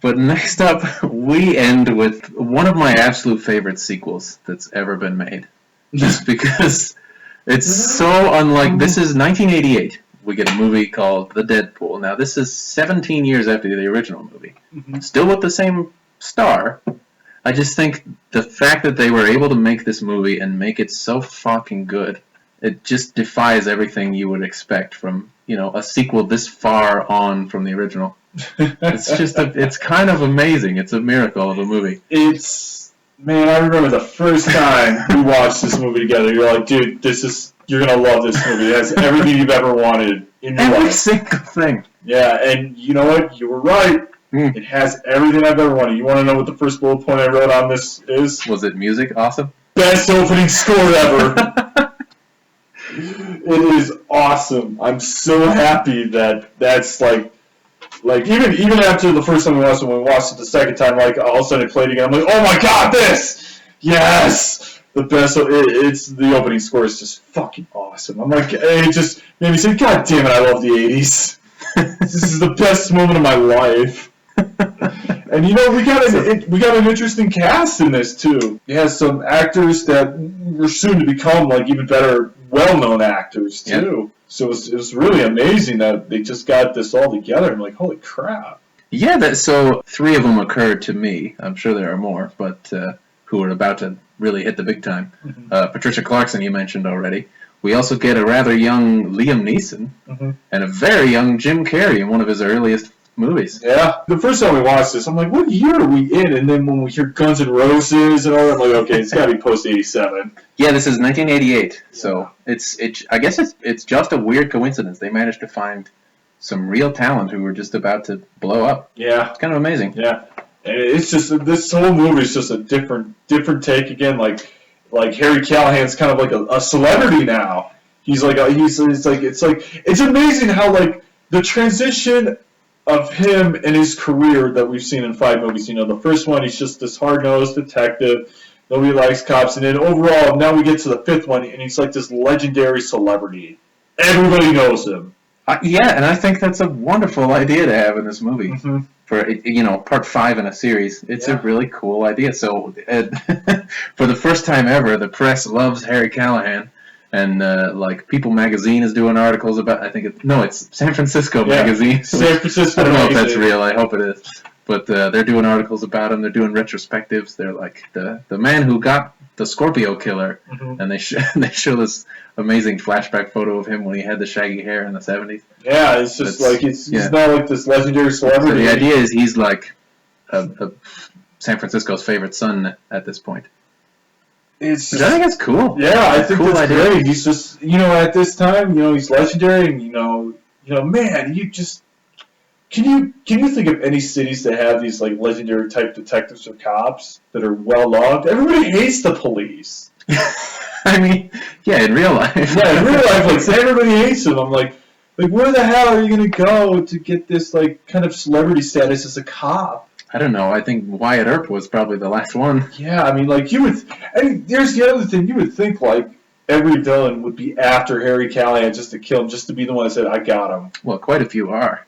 But next up, we end with one of my absolute favorite sequels that's ever been made. Just because it's so unlike... This is 1988. We get a movie called The Deadpool. Now, this is 17 years after the original movie. Mm-hmm. Still with the same star. I just think the fact that they were able to make this movie and make it so fucking good, it just defies everything you would expect from, a sequel this far on from the original. It's kind of amazing. It's a miracle of a movie. Man, I remember the first time we watched this movie together. You're like, dude, you're gonna love this movie. It has everything you've ever wanted in your life. Every single thing. Yeah, and you know what? You were right. It has everything I've ever wanted. You want to know what the first bullet point I wrote on this is? Was it music? Awesome. Best opening score ever. It is awesome. I'm so happy that's like even after the first time we watched it, when we watched it the second time, like all of a sudden it played again. I'm like, oh my god, this! Yes! The best. It's the opening score is just fucking awesome. I'm like, it just made me say, god damn it, I love the 80s. This is the best moment of my life. And we got an interesting cast in this too. It has some actors that were soon to become like even better, well-known actors too. Yep. So it was really amazing that they just got this all together. I'm like, holy crap. Yeah, so 3 of them occurred to me. I'm sure there are more, but who are about to really hit the big time. Mm-hmm. Patricia Clarkson, you mentioned already. We also get a rather young Liam Neeson and a very young Jim Carrey in one of his earliest movies. Yeah. The first time we watched this, I'm like, what year are we in? And then when we hear Guns N' Roses and all that, I'm like, okay, it's got to be post-87. Yeah, this is 1988. So I guess it's just a weird coincidence. They managed to find some real talent who were just about to blow up. Yeah. It's kind of amazing. Yeah. And it's just, this whole movie is just a different take again. Like Harry Callahan's kind of like a celebrity now. It's amazing how like the transition of him and his career that we've seen in 5 movies. The first one, he's just this hard-nosed detective. Nobody likes cops. And then overall, now we get to the 5th one, and he's like this legendary celebrity. Everybody knows him. Yeah, and I think that's a wonderful idea to have in this movie. Mm-hmm. For part 5 in a series. It's a really cool idea. So for the first time ever, the press loves Harry Callahan. And People Magazine is doing articles about. It's San Francisco Magazine. San Francisco. I don't know Magazine. if that's real. I hope it is. But they're doing articles about him. They're doing retrospectives. They're like the man who got the Scorpio killer, and they show this amazing flashback photo of him when he had the shaggy hair in the 70s. Yeah, it's just he's not like this legendary celebrity. So the idea is he's like a San Francisco's favorite son at this point. I think it's cool. Yeah, I think that's great. He's just, at this time, he's legendary, and man, you just can you think of any cities that have these like legendary type detectives or cops that are well loved? Everybody hates the police. I mean, yeah, in real life. Yeah, in real life, everybody hates them. I'm like, where the hell are you gonna go to get this like kind of celebrity status as a cop? I don't know. I think Wyatt Earp was probably the last one. Yeah, I mean, you would... And there's the other thing. You would think, every villain would be after Harry Callahan just to kill him, just to be the one that said, I got him. Well, quite a few are.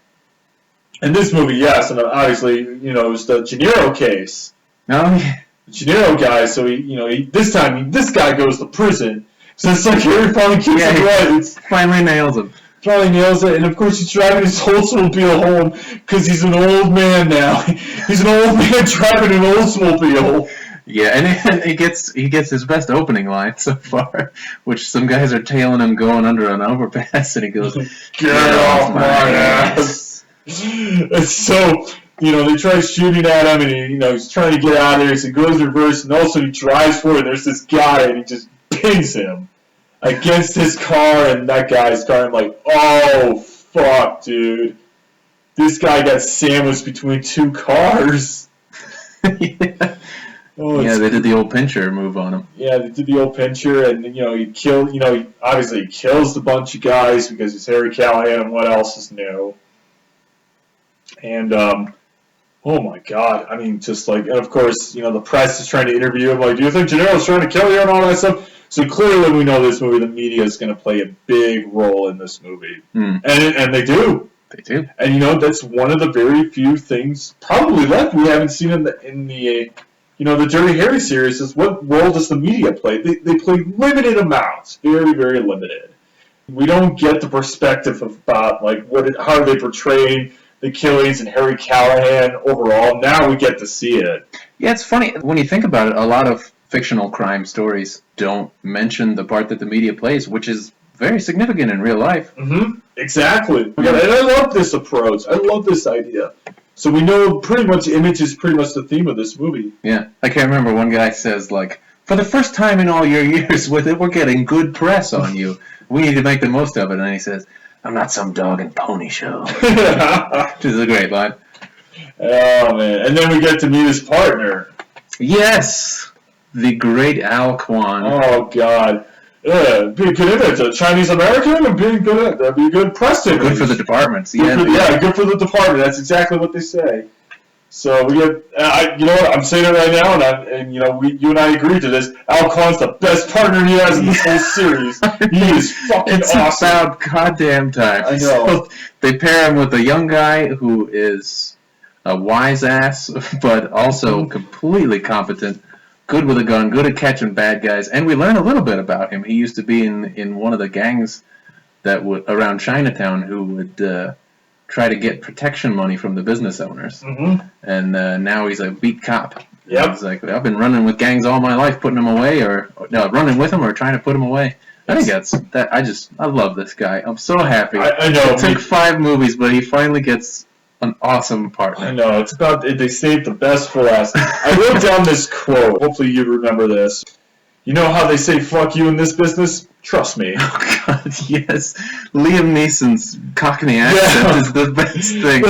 In this movie, yes, and obviously, it was the Gennaro case. Oh, yeah. The Gennaro guy, so this guy goes to prison. So it's like Harry finally gets it right. Finally nails him. Finally nails it, and of course he's driving his Oldsmobile home because he's an old man now. He's an old man driving an Oldsmobile. Yeah, and he gets his best opening line so far, which some guys are tailing him going under an overpass, and he goes, "Get off my ass!" It's so they try shooting at him, and he's trying to get out of there. So he goes in reverse, and also he drives forward. And there's this guy, and he just pings him against his car and that guy's car. I'm like, oh, fuck, dude. This guy got sandwiched between 2 cars. Yeah. They did the old pincher move on him. Yeah, they did the old pincher, and, he killed, obviously he kills a bunch of guys because he's Harry Callahan, and what else is new? And, oh my god, I mean, just and of course, the press is trying to interview him, do you think Gennaro's trying to kill you and all that stuff? So clearly we know this movie, the media is going to play a big role in this movie. And they do. They do. And, you know, that's one of the very few things probably left we haven't seen in the you know, the Dirty Harry series is what role does the media play? They play limited amounts, very, very limited. We don't get the perspective about, like, how they portray the killings and Harry Callahan overall. Now we get to see it. Yeah, it's funny. When you think about it, a lot of fictional crime stories don't mention the part that the media plays, which is very significant in real life. Mm-hmm. Exactly. And I love this approach. I love this idea. So we know pretty much image is pretty much the theme of this movie. Yeah. I can't remember, one guy says, like, for the first time in all your years with it, we're getting good press on you. We need to make the most of it. And then he says, I'm not some dog and pony show. Which is a great line. Oh, man. And then we get to meet his partner. Yes! The great Al Quan. Oh, God. Yeah, being good at it. Chinese American and being good at it. That'd be good press. Good for the departments. Good good for the department. That's exactly what they say. So we get, you know what, I'm saying it right now, and you know, you and I agree to this. Al Quan's the best partner he has in this whole series. He is fucking it's awesome. It's about goddamn time. I know. So they pair him with a young guy who is a wise ass, but also completely competent, good with a gun, good at catching bad guys, and we learn a little bit about him. He used to be in one of the gangs that would around Chinatown who would try to get protection money from the business owners. Mm-hmm. And now he's a beat cop. Yep. He's like, I've been running with gangs all my life, putting them away, or running with them or trying to put them away. I think that's that. I love this guy. I'm so happy. I know. It took 5 movies, but he finally gets an awesome partner. I know. It's about they saved the best for last. I wrote down this quote. Hopefully you remember this. You know how they say "fuck you" in this business? Trust me. Oh God, yes. Liam Neeson's Cockney accent is the best thing.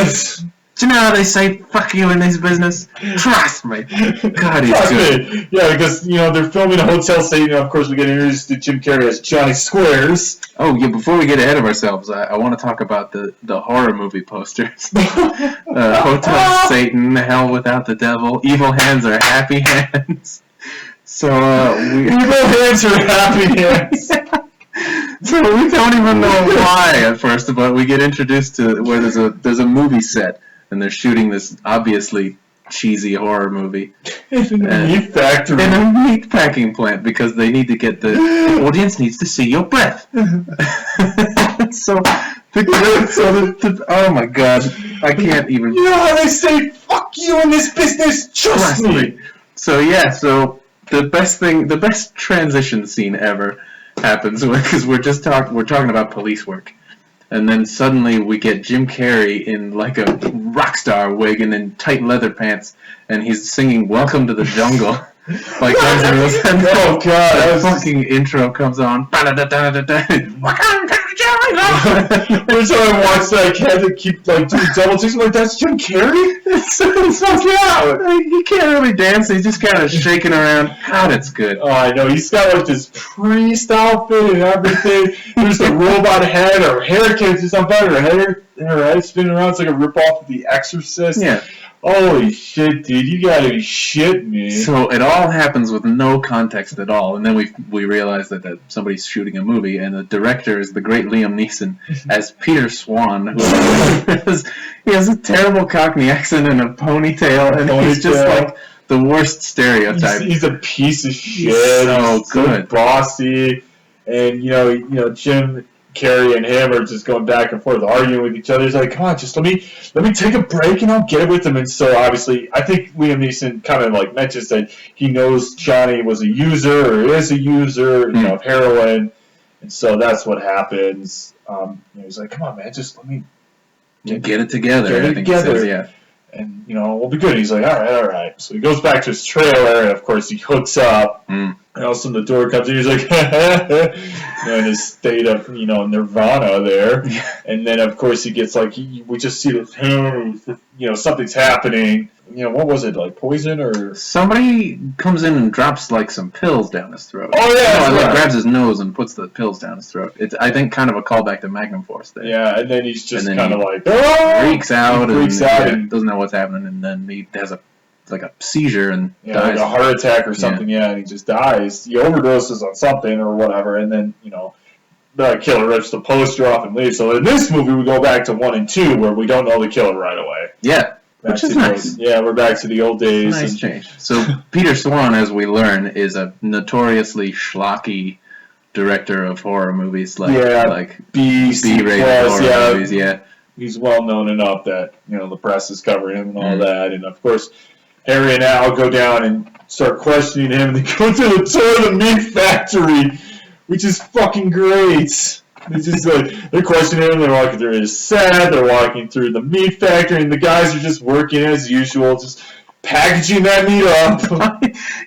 Do you know how they say "fuck you" in this business? Trust me. God, he's good. Me. Yeah, because you know they're filming a hotel scene, and of course we get introduced to Jim Carrey as Johnny Squares. Oh yeah, before we get ahead of ourselves, I want to talk about the horror movie posters. Hotel Satan, Hell Without the Devil, Evil Hands are Happy Hands. So Evil Hands are Happy Hands. So we don't even know why at first, but we get introduced to where there's a movie set, and they're shooting this obviously cheesy horror movie in a meat factory, in a meat packing plant, because they need to get the audience needs to see your breath. Oh my God, I can't even. You know how they say "fuck you" in this business? Trust me. So yeah, the best transition scene ever happens because we're talking about police work, and then suddenly we get Jim Carrey in like a rock star wig and in tight leather pants, and he's singing "Welcome to the Jungle" by Guns N' Roses. Oh God, that fucking intro comes on. Every time I watch that, I can't keep like doing double takes. I'm like, that's Jim Carrey? He can't really dance. He's just kind of shaking around. God, it's good. Oh, I know. He's got like this priest outfit and everything. There's the robot head. Her hair catches on fire. Her head spinning around. It's like a ripoff of The Exorcist. Yeah. Holy shit, dude! You gotta be shitting me. So it all happens with no context at all, and then we realize that somebody's shooting a movie, and the director is the great Liam Neeson as Peter Swan, who he has a terrible Cockney accent and a ponytail, and he's just like the worst stereotype. He's a piece of shit. He's so he's good, so bossy, and you know Jim Carrey and him are just going back and forth, arguing with each other. He's like, come on, just let me take a break and I'll get with him. And so obviously, I think Liam Neeson kind of like mentions that he knows Johnny was a user or is a user, of heroin, and so that's what happens. He's like, come on, man, just let me get it together. Get it I think together. He says, yeah. And we'll be good. He's like, all right. So he goes back to his trailer, and of course he hooks up. And all of a sudden the door comes in. He's like, in his state of nirvana there. And then of course he gets like we just see that something's happening. What was it, like poison or somebody comes in and drops like some pills down his throat? Oh yeah, grabs his nose and puts the pills down his throat. It's I think kind of a callback to Magnum Force there. Yeah, and then he's just kind of like freaks out and doesn't know what's happening, and then he has a seizure and dies. Like a heart attack or something. Yeah, and he just dies. He overdoses on something or whatever, and then the killer rips the poster off and leaves. So in this movie, we go back to 1 and 2, where we don't know the killer right away. Yeah, which is nice. We're back to the old days. Nice change. So Peter Swan, as we learn, is a notoriously schlocky director of horror movies, like B-rated horror movies. Yeah, he's well known enough that the press is covering him and all that, and of course Harry and Al go down and start questioning him, and they go to the tour of the meat factory, which is fucking great. It's just they're questioning him, they're walking through his set, they're walking through the meat factory, and the guys are just working as usual, just packaging that meat up.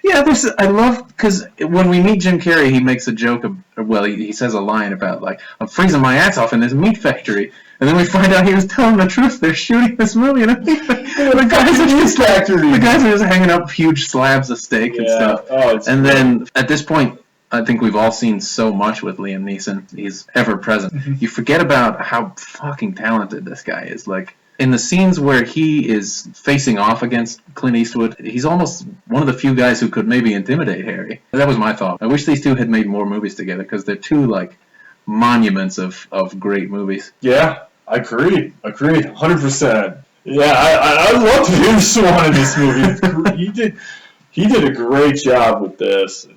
Yeah, I love, because when we meet Jim Carrey, he makes a joke he says a line about, I'm freezing my ass off in this meat factory. And then we find out he was telling the truth. They're shooting this movie, and the guys are just hanging up huge slabs of steak and stuff. And then at this point, I think we've all seen so much with Liam Neeson. He's ever present. Mm-hmm. You forget about how fucking talented this guy is. In the scenes where he is facing off against Clint Eastwood, he's almost one of the few guys who could maybe intimidate Harry. That was my thought. I wish these two had made more movies together, because they're two monuments of great movies. Yeah, I agree, 100%. Yeah, I loved Peter Swan in this movie. He did a great job with this.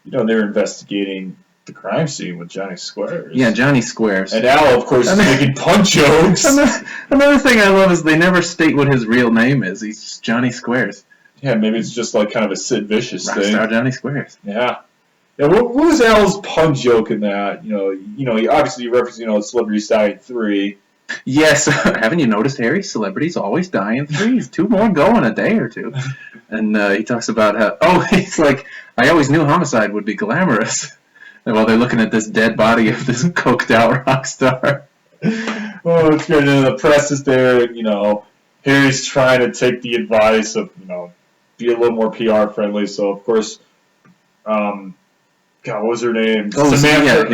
They were investigating the crime scene with Johnny Squares. Yeah, Johnny Squares. And Al, of course, is making punch jokes. Another thing I love is they never state what his real name is. He's just Johnny Squares. Yeah, maybe it's just kind of a Sid Vicious thing. Rockstar Johnny Squares. Yeah. Yeah, what was Al's pun joke in that? He obviously referenced, Celebrities Die in 3. Yes, haven't you noticed, Harry? Celebrities always die in 3s. 2 more go in a day or 2. And he talks about how, he's like, I always knew homicide would be glamorous. And while they're looking at this dead body of this coked out rock star. Oh, it's good. And the press is there, and, Harry's trying to take the advice of, be a little more PR friendly. So, of course, God, what was her name? Samantha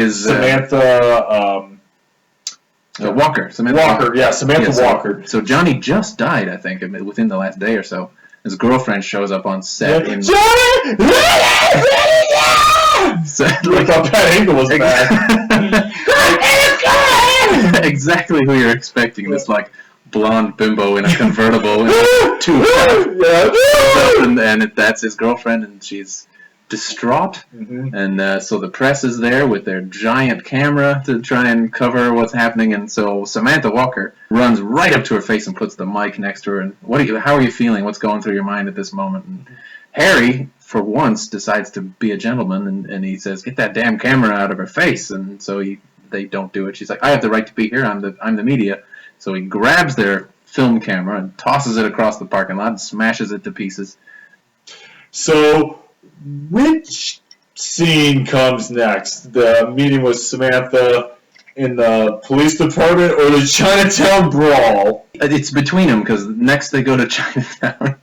Walker. Samantha Walker. So Johnny just died, I think, within the last day or so. His girlfriend shows up on set. Johnny! So, I thought Pat Engel was back. Exactly who you're expecting. This blonde bimbo in a convertible in and that's his girlfriend, and she's distraught. Mm-hmm. And so the press is there with their giant camera to try and cover what's happening, and so Samantha Walker runs right up to her face and puts the mic next to her, and how are you feeling? What's going through your mind at this moment? And Harry, for once, decides to be a gentleman, and he says, get that damn camera out of her face. And so they don't do it. She's like, I have the right to be here, I'm the media. So he grabs their film camera and tosses it across the parking lot and smashes it to pieces. So which scene comes next? The meeting with Samantha in the police department, or the Chinatown brawl? It's between them, because next they go to Chinatown.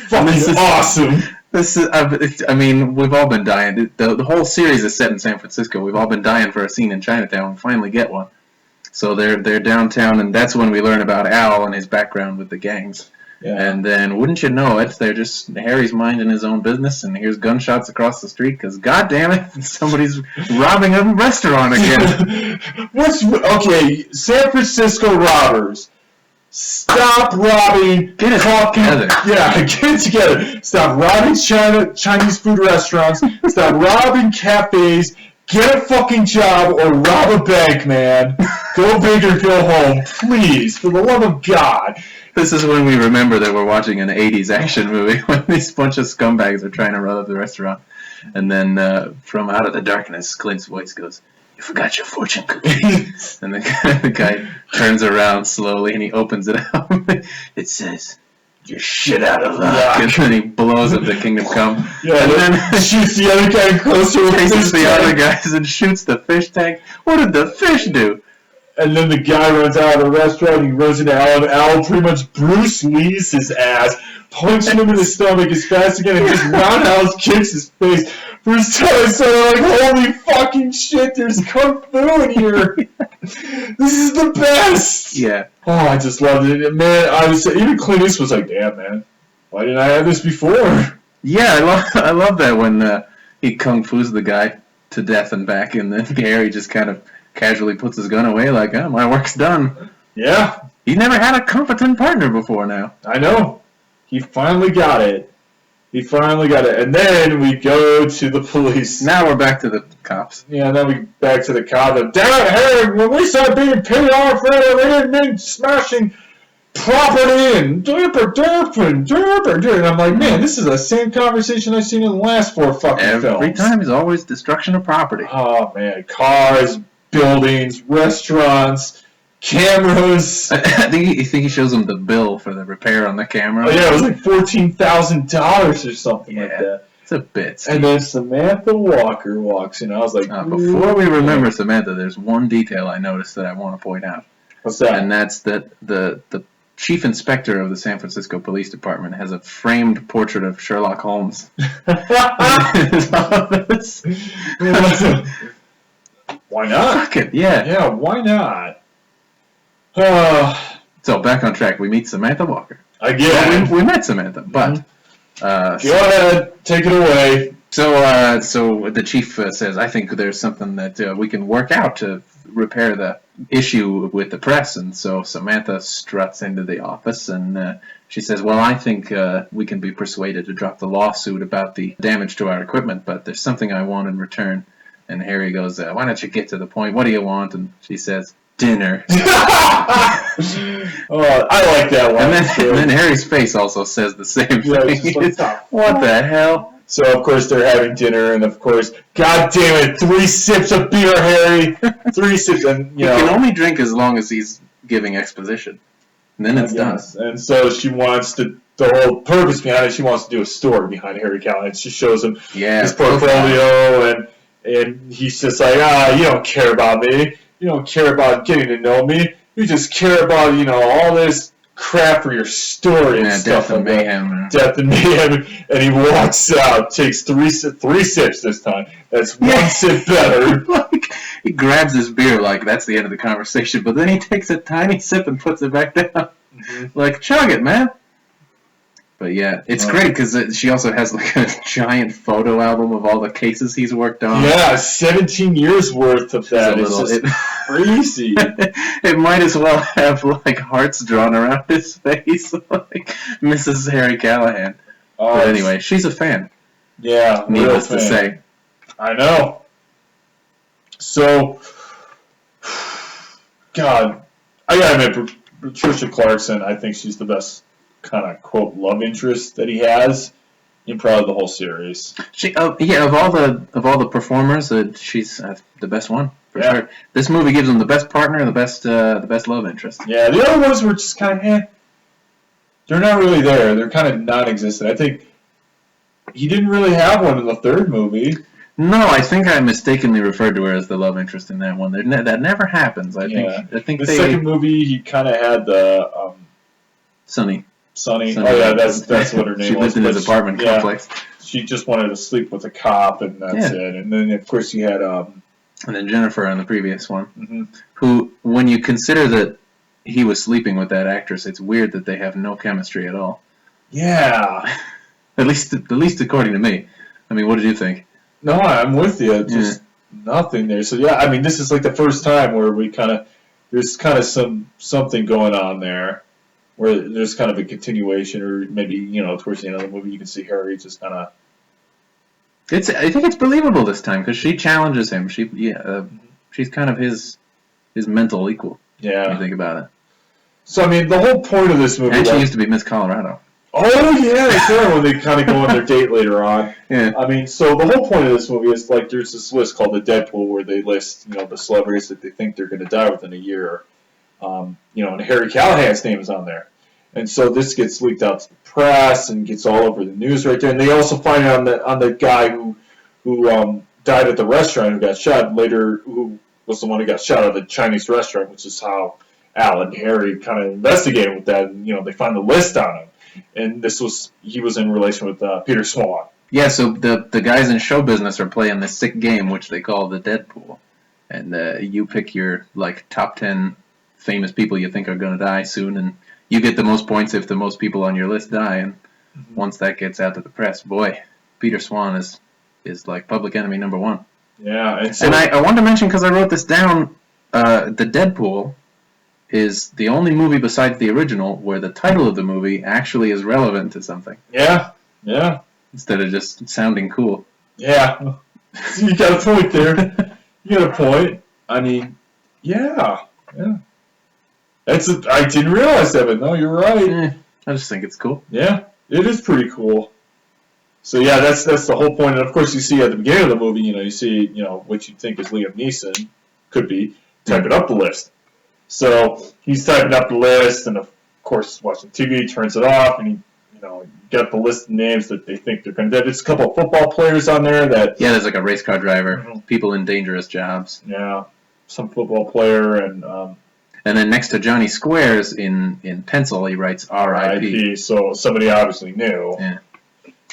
Fucking awesome. We've all been dying. The whole series is set in San Francisco. We've all been dying for a scene in Chinatown. We finally get one. So they're downtown, and that's when we learn about Al and his background with the gangs. Yeah. And then, wouldn't you know it, they're just Harry's minding his own business, and here's gunshots across the street because, God damn it, somebody's robbing a restaurant again. Okay, San Francisco robbers. Stop robbing. Get it together. Yeah, get it together. Stop robbing Chinese food restaurants. Stop robbing cafes. Get a fucking job or rob a bank, man. Go big or go home, please, for the love of God. This is when we remember that we're watching an 80s action movie when these bunch of scumbags are trying to run up the restaurant. And then from out of the darkness, Clint's voice goes, "You forgot your fortune cookies." And the guy turns around slowly and he opens it up. It says, "You're shit out of luck." Yeah. And then he blows up the Kingdom Come. Yeah, and then shoots the other guy closer. Chases the other guys and shoots the fish tank. What did the fish do? And then the guy runs out of the restaurant, he runs into Al, and Al pretty much Bruce Lee's his ass, punching him in the stomach as fast again, and just roundhouse kicks his face. First time, so they're like, holy fucking shit, there's Kung Fu in here. This is the best. Yeah. Oh, I just loved it. Man, even Clint Eastwood was like, damn, man, why didn't I have this before? Yeah, I love that when he Kung Fu's the guy to death and back, and then Gary just kind of casually puts his gun away like, oh, my work's done. Yeah. He never had a competent partner before now. I know. He finally got it. And then we go to the police. Now we're back to the cops. Yeah, then we back to the cops. Damn it, Harry, when we said being paid off, we didn't mean smashing property and derp. And I'm like, man, this is the same conversation I've seen in the last 4 fucking films. Every time is always destruction of property. Oh, man. Cars, buildings, restaurants, cameras. I think he shows them the bill for the repair on the camera. Oh, yeah, it was like $14,000 or something like that. It's a bit. Steve. And then Samantha Walker walks in. I was like, before we remember Samantha, there's one detail I noticed that I want to point out. What's that? And that's that the chief inspector of the San Francisco Police Department has a framed portrait of Sherlock Holmes. Why not? Fuck it, yeah. Yeah, why not? So back on track. We meet Samantha Walker. Again. Well, we met Samantha, but go ahead, take it away. So the chief says, I think there's something that we can work out to repair the issue with the press. And so Samantha struts into the office and she says, well, I think we can be persuaded to drop the lawsuit about the damage to our equipment, but there's something I want in return. And Harry goes, why don't you get to the point? What do you want? And she says, dinner. I like that one. And then Harry's face also says the same thing. Like, what the hell? So, of course, they're having dinner, and, of course, God damn it, 3 sips of beer, Harry. 3 sips, and, you know. He can only drink as long as he's giving exposition. And then it's done. And so she wants to, the whole purpose behind it, she wants to do a story behind Harry Callahan. She shows him his portfolio, and he's just like, you don't care about me. You don't care about getting to know me. You just care about, all this crap for your story and stuff like that. Death and mayhem. And he walks out, takes 3 sips this time. That's 1 sip better. He grabs his beer like that's the end of the conversation, but then he takes a tiny sip and puts it back down. Mm-hmm. Like, chug it, man. But yeah, it's great because she also has like a giant photo album of all the cases he's worked on. Yeah, 17 years worth of that. It's just crazy. It might as well have like hearts drawn around his face, like Mrs. Harry Callahan. But anyway, she's a fan. Yeah, needless to say. I know. So, God, I gotta admit, Patricia Clarkson, I think she's the best kind of quote love interest that he has in probably the whole series. Of all the performers, she's the best one for sure. This movie gives him the best partner, the best love interest. Yeah, the other ones were just kind of they're not really there. They're kind of non-existent. I think he didn't really have one in the third movie. No, I think I mistakenly referred to her as the love interest in that one. That never happens. I think the second movie he kind of had the Sunny. Oh yeah, that's what her name was. She lived in his apartment complex. She just wanted to sleep with a cop, and that's it. And then of course you had and then Jennifer on the previous one, who, when you consider that he was sleeping with that actress, it's weird that they have no chemistry at all. Yeah. at least according to me. I mean, what did you think? No, I'm with you. Just nothing there. So yeah, I mean, this is like the first time where there's kind of something going on there, where there's kind of a continuation, or maybe towards the end of the movie you can see Harry just kind of. I think it's believable this time because she challenges him. She's kind of his mental equal. Yeah. When you think about it. So I mean, the whole point of this movie. And she used to be Miss Colorado. Oh yeah, that's right. When they kind of go on their date later on. Yeah. I mean, so the whole point of this movie is like there's this list called the Deadpool where they list the celebrities that they think they're going to die within a year. And Harry Callahan's name is on there. And so this gets leaked out to the press and gets all over the news right there. And they also find out on the guy who died at the restaurant who got shot later, who was the one who got shot at the Chinese restaurant, which is how Al and Harry kind of investigated with that. And, they find the list on him. And he was in relation with Peter Swan. Yeah, so the guys in show business are playing this sick game, which they call the Deadpool. And you pick your top 10 famous people you think are going to die soon, and you get the most points if the most people on your list die. And once that gets out to the press, boy, Peter Swan is like public enemy number one. Yeah, and I wanted to mention, because I wrote this down, the Deadpool is the only movie besides the original where the title of the movie actually is relevant to something. Yeah. Instead of just sounding cool. Yeah. You got a point there. You got a point. I mean, yeah. I didn't realize that, but no, you're right. I just think it's cool. Yeah, it is pretty cool. So yeah, that's the whole point. And of course, you see at the beginning of the movie, you see, what you think is Liam Neeson, could be, typing up the list. So he's typing up the list, and of course, watching TV, turns it off, and he, got the list of names that they think they're going to. There's a couple of football players on there that. Yeah, there's like a race car driver, people in dangerous jobs. Yeah, some football player, and then next to Johnny Squares in pencil, he writes R.I.P. So somebody obviously knew. Yeah.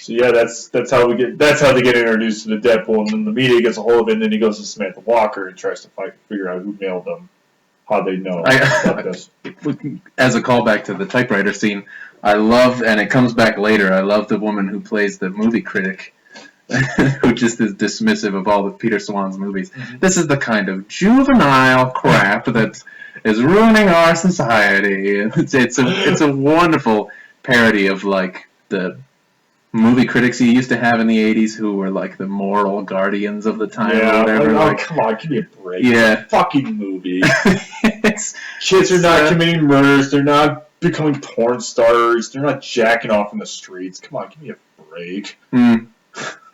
So yeah, that's how they get introduced to the Deadpool, and then the media gets a hold of it, and then he goes to Samantha Walker and tries to figure out who mailed them, how they know about this. As a callback to the typewriter scene, I love, and it comes back later, I love the woman who plays the movie critic, who just is dismissive of all of Peter Swan's movies. Mm-hmm. This is the kind of juvenile crap that is ruining our society. It's a wonderful parody of like the movie critics you used to have in the 80s who were like the moral guardians of the time or whatever. Come on, give me a break. Yeah. It's a fucking movie. Kids are not committing murders. They're not becoming porn stars. They're not jacking off in the streets. Come on, give me a break.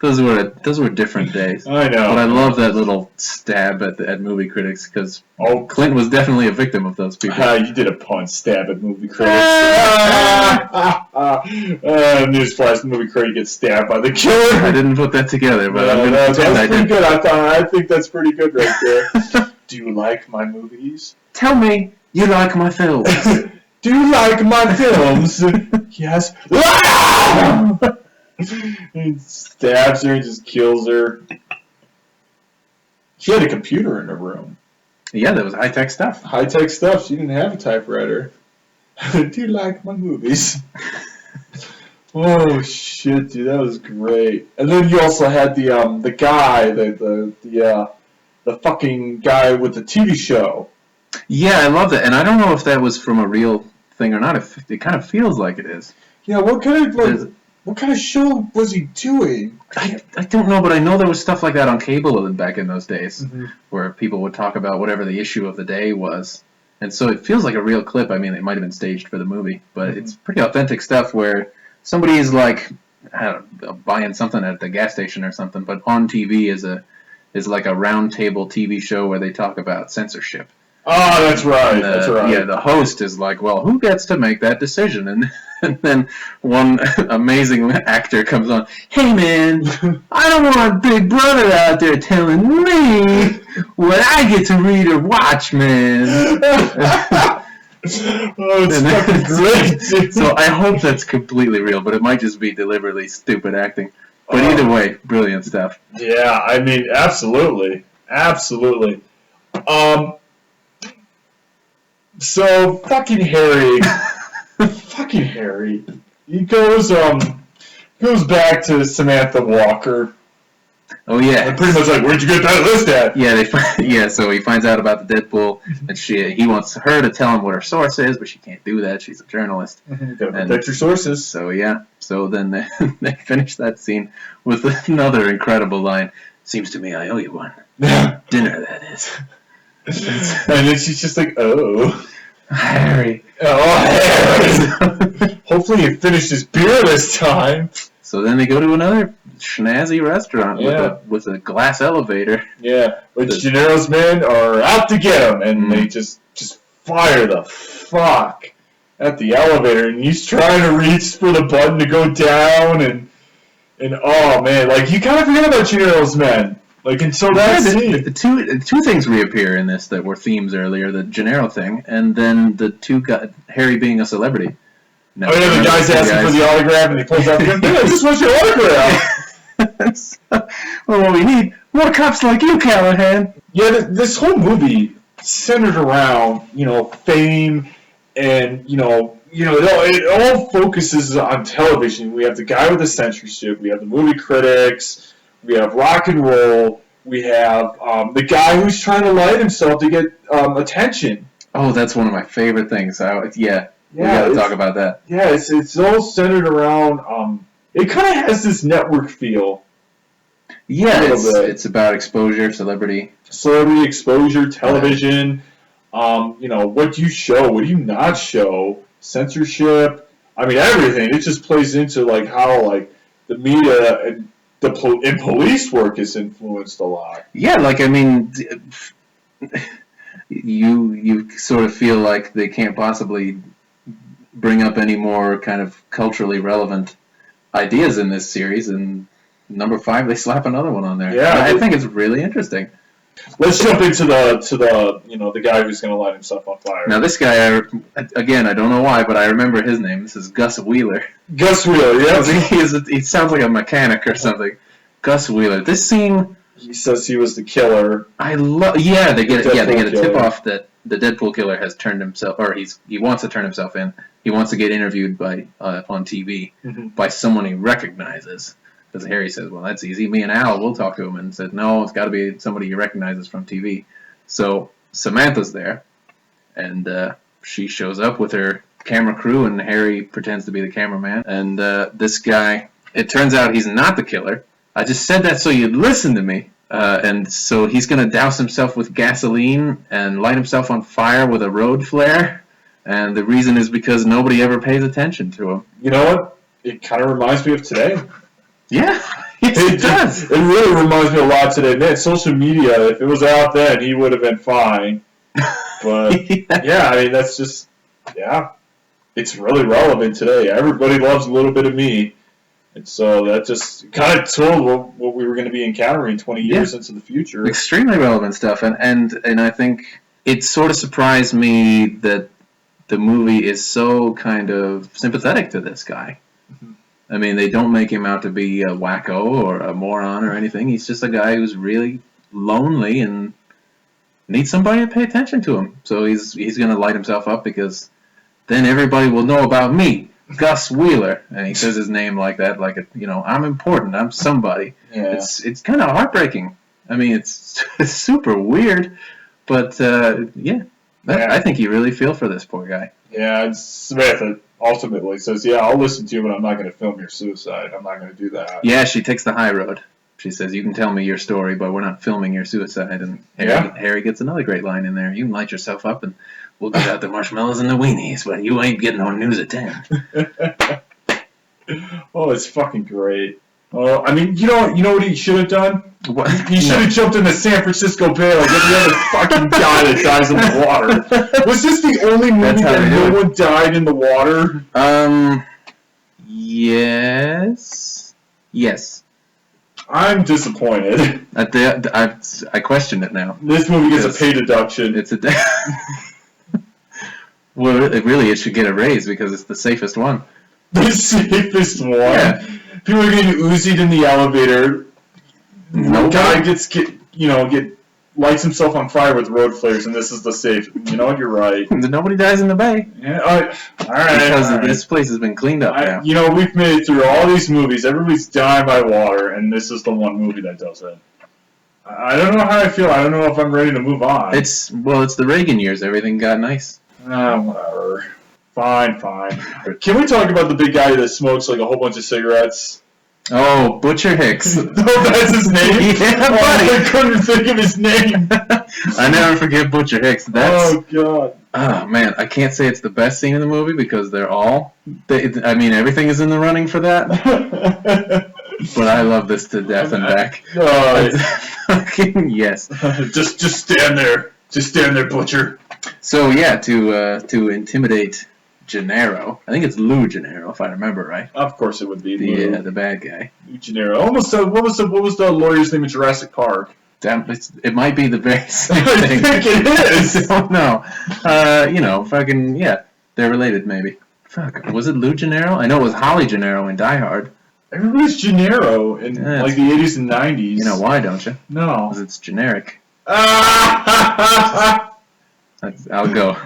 Those were different days. I know. But I love that little stab at movie critics because Clint was definitely a victim of those people. You did a pun stab at movie critics. Newsflash: the movie critic gets stabbed by the killer. I didn't put that together, but I'm going to pretend I did. That's pretty good. I think that's pretty good right there. Do you like my movies? Tell me you like my films. Do you like my films? Yes. He stabs her and just kills her. She had a computer in her room. Yeah, that was high-tech stuff. High-tech stuff. She didn't have a typewriter. Do you like my movies? Oh shit, dude, that was great. And then you also had the guy, the fucking guy with the TV show. Yeah, I love that, and I don't know if that was from a real thing or not. It kind of feels like it is. Yeah, what kind of show was he doing? I don't know, but I know there was stuff like that on cable back in those days, where people would talk about whatever the issue of the day was. And so it feels like a real clip. I mean, it might have been staged for the movie, but it's pretty authentic stuff where somebody is like, I don't know, buying something at the gas station or something, but on TV is like a round table TV show where they talk about censorship. Oh, that's right. That's right. Yeah, the host is like, well, who gets to make that decision? And then one amazing actor comes on, hey man, I don't want Big Brother out there telling me what I get to read or watch, man. It's fucking great. So I hope that's completely real, but it might just be deliberately stupid acting. But either way, brilliant stuff. Yeah, I mean, absolutely. Absolutely. So, fucking Harry... Fucking Harry. He goes back to Samantha Walker. Oh yeah. And pretty much like, where'd you get that list at? Yeah, so he finds out about the Deadpool, and he wants her to tell him what her source is, but she can't do that. She's a journalist. You gotta protect your sources. So yeah. So then they finish that scene with another incredible line. Seems to me I owe you one. Dinner, that is. And then she's just like, oh. Harry. Oh, Harry. Hopefully he finished his beer this time. So then they go to another snazzy restaurant with a glass elevator. Yeah, which Gennaro's men are out to get him, and they just fire the fuck at the elevator, and he's trying to reach for the button to go down, and oh man, like you kind of forget about Gennaro's men. Like until that scene. Two things reappear in this that were themes earlier: the Gennaro thing, and then the Harry being a celebrity. No, the guy's asking for the autograph, and he pulls out the gun. I just want your autograph. Well, what we need more cops like you, Callahan. Yeah, this whole movie centered around fame, and it all focuses on television. We have the guy with the censorship. We have the movie critics. We have rock and roll, We have the guy who's trying to light himself to get attention. Oh, that's one of my favorite things. We gotta talk about that. Yeah, it's all centered around. It kind of has this network feel. Yeah, it's about exposure, celebrity exposure, television. What do you show? What do you not show? Censorship. I mean, everything. It just plays into like how like the media and and police work is influenced a lot. Yeah, like I mean, you sort of feel like they can't possibly bring up any more kind of culturally relevant ideas in this series, and number 5 they slap another one on there. Yeah, I think it's really interesting. Let's jump into the guy who's going to light himself on fire. Now this guy, again, I don't know why, but I remember his name. This is Gus Wheeler. Gus Wheeler, yeah. He sounds like a mechanic or something. Gus Wheeler. This scene. He says he was the killer. They get a tip killer. off that the Deadpool killer has turned himself, or he wants to turn himself in. He wants to get interviewed by on TV by someone he recognizes. Because Harry says, well, that's easy. Me and Al, we'll talk to him. And said, no, it's got to be somebody he recognizes from TV. So Samantha's there, and she shows up with her camera crew, and Harry pretends to be the cameraman. And this guy, it turns out he's not the killer. I just said that so you'd listen to me. And so he's going to douse himself with gasoline and light himself on fire with a road flare. And the reason is because nobody ever pays attention to him. You know what? It kind of reminds me of today. Yeah, it does. It really reminds me a lot today. Man, social media, if it was out then, he would have been fine. But, yeah, I mean, that's just, it's really relevant today. Everybody loves a little bit of me. And so that just kind of told what we were going to be encountering 20 years into the future. Extremely relevant stuff. And I think it sort of surprised me that the movie is so kind of sympathetic to this guy. I mean, they don't make him out to be a wacko or a moron or anything. He's just a guy who's really lonely and needs somebody to pay attention to him. So he's going to light himself up because then everybody will know about me, Gus Wheeler. And he says his name like that, like, I'm important, I'm somebody. Yeah. It's kind of heartbreaking. I mean, it's super weird, but I think you really feel for this poor guy. Yeah, and Samantha ultimately says, I'll listen to you, but I'm not going to film your suicide. I'm not going to do that. Yeah, she takes the high road. She says, you can tell me your story, but we're not filming your suicide. And Harry gets another great line in there. You can light yourself up, and we'll get out the marshmallows and the weenies, but you ain't getting on News at 10. Oh, it's fucking great. Oh, I mean, you know what he should have done? What? He should have jumped in the San Francisco Bay like every other fucking guy that dies in the water. Was this the only movie that no one died in the water? Yes. I'm disappointed. I question it now. This movie gets a pay deduction. It's a well, it should get a raise because it's the safest one. The safest one? Yeah. People are getting Uzi'd in the elevator. No guy lights himself on fire with road flares, and this is the safe. You know what? You're right. Nobody dies in the bay. Yeah, all right. Because this place has been cleaned up now. We've made it through all these movies. Everybody's dying by water, and this is the one movie that does it. I don't know how I feel. I don't know if I'm ready to move on. It's the Reagan years. Everything got nice. Whatever. Fine. Can we talk about the big guy that smokes like a whole bunch of cigarettes? Oh, Butcher Hicks. Oh, that's his name? Yeah, buddy. I couldn't think of his name. I never forget Butcher Hicks. Oh, God. Oh, man. I can't say it's the best scene in the movie because everything is in the running for that. But I love this to death and back. Fucking yes. Just stand there. Just stand there, Butcher. So, yeah, to intimidate Gennaro. I think it's Lou Gennaro, if I remember right. Of course it would be Lou. Yeah, the bad guy. Lou Gennaro. Almost. What was the lawyer's name in Jurassic Park? It might be the very same thing. I think it is. I don't know. They're related maybe. Fuck, was it Lou Gennaro? I know it was Holly Gennaro in Die Hard. Everybody's Gennaro in the 80s and 90s. You know why, don't you? No. Because it's generic. I'll go.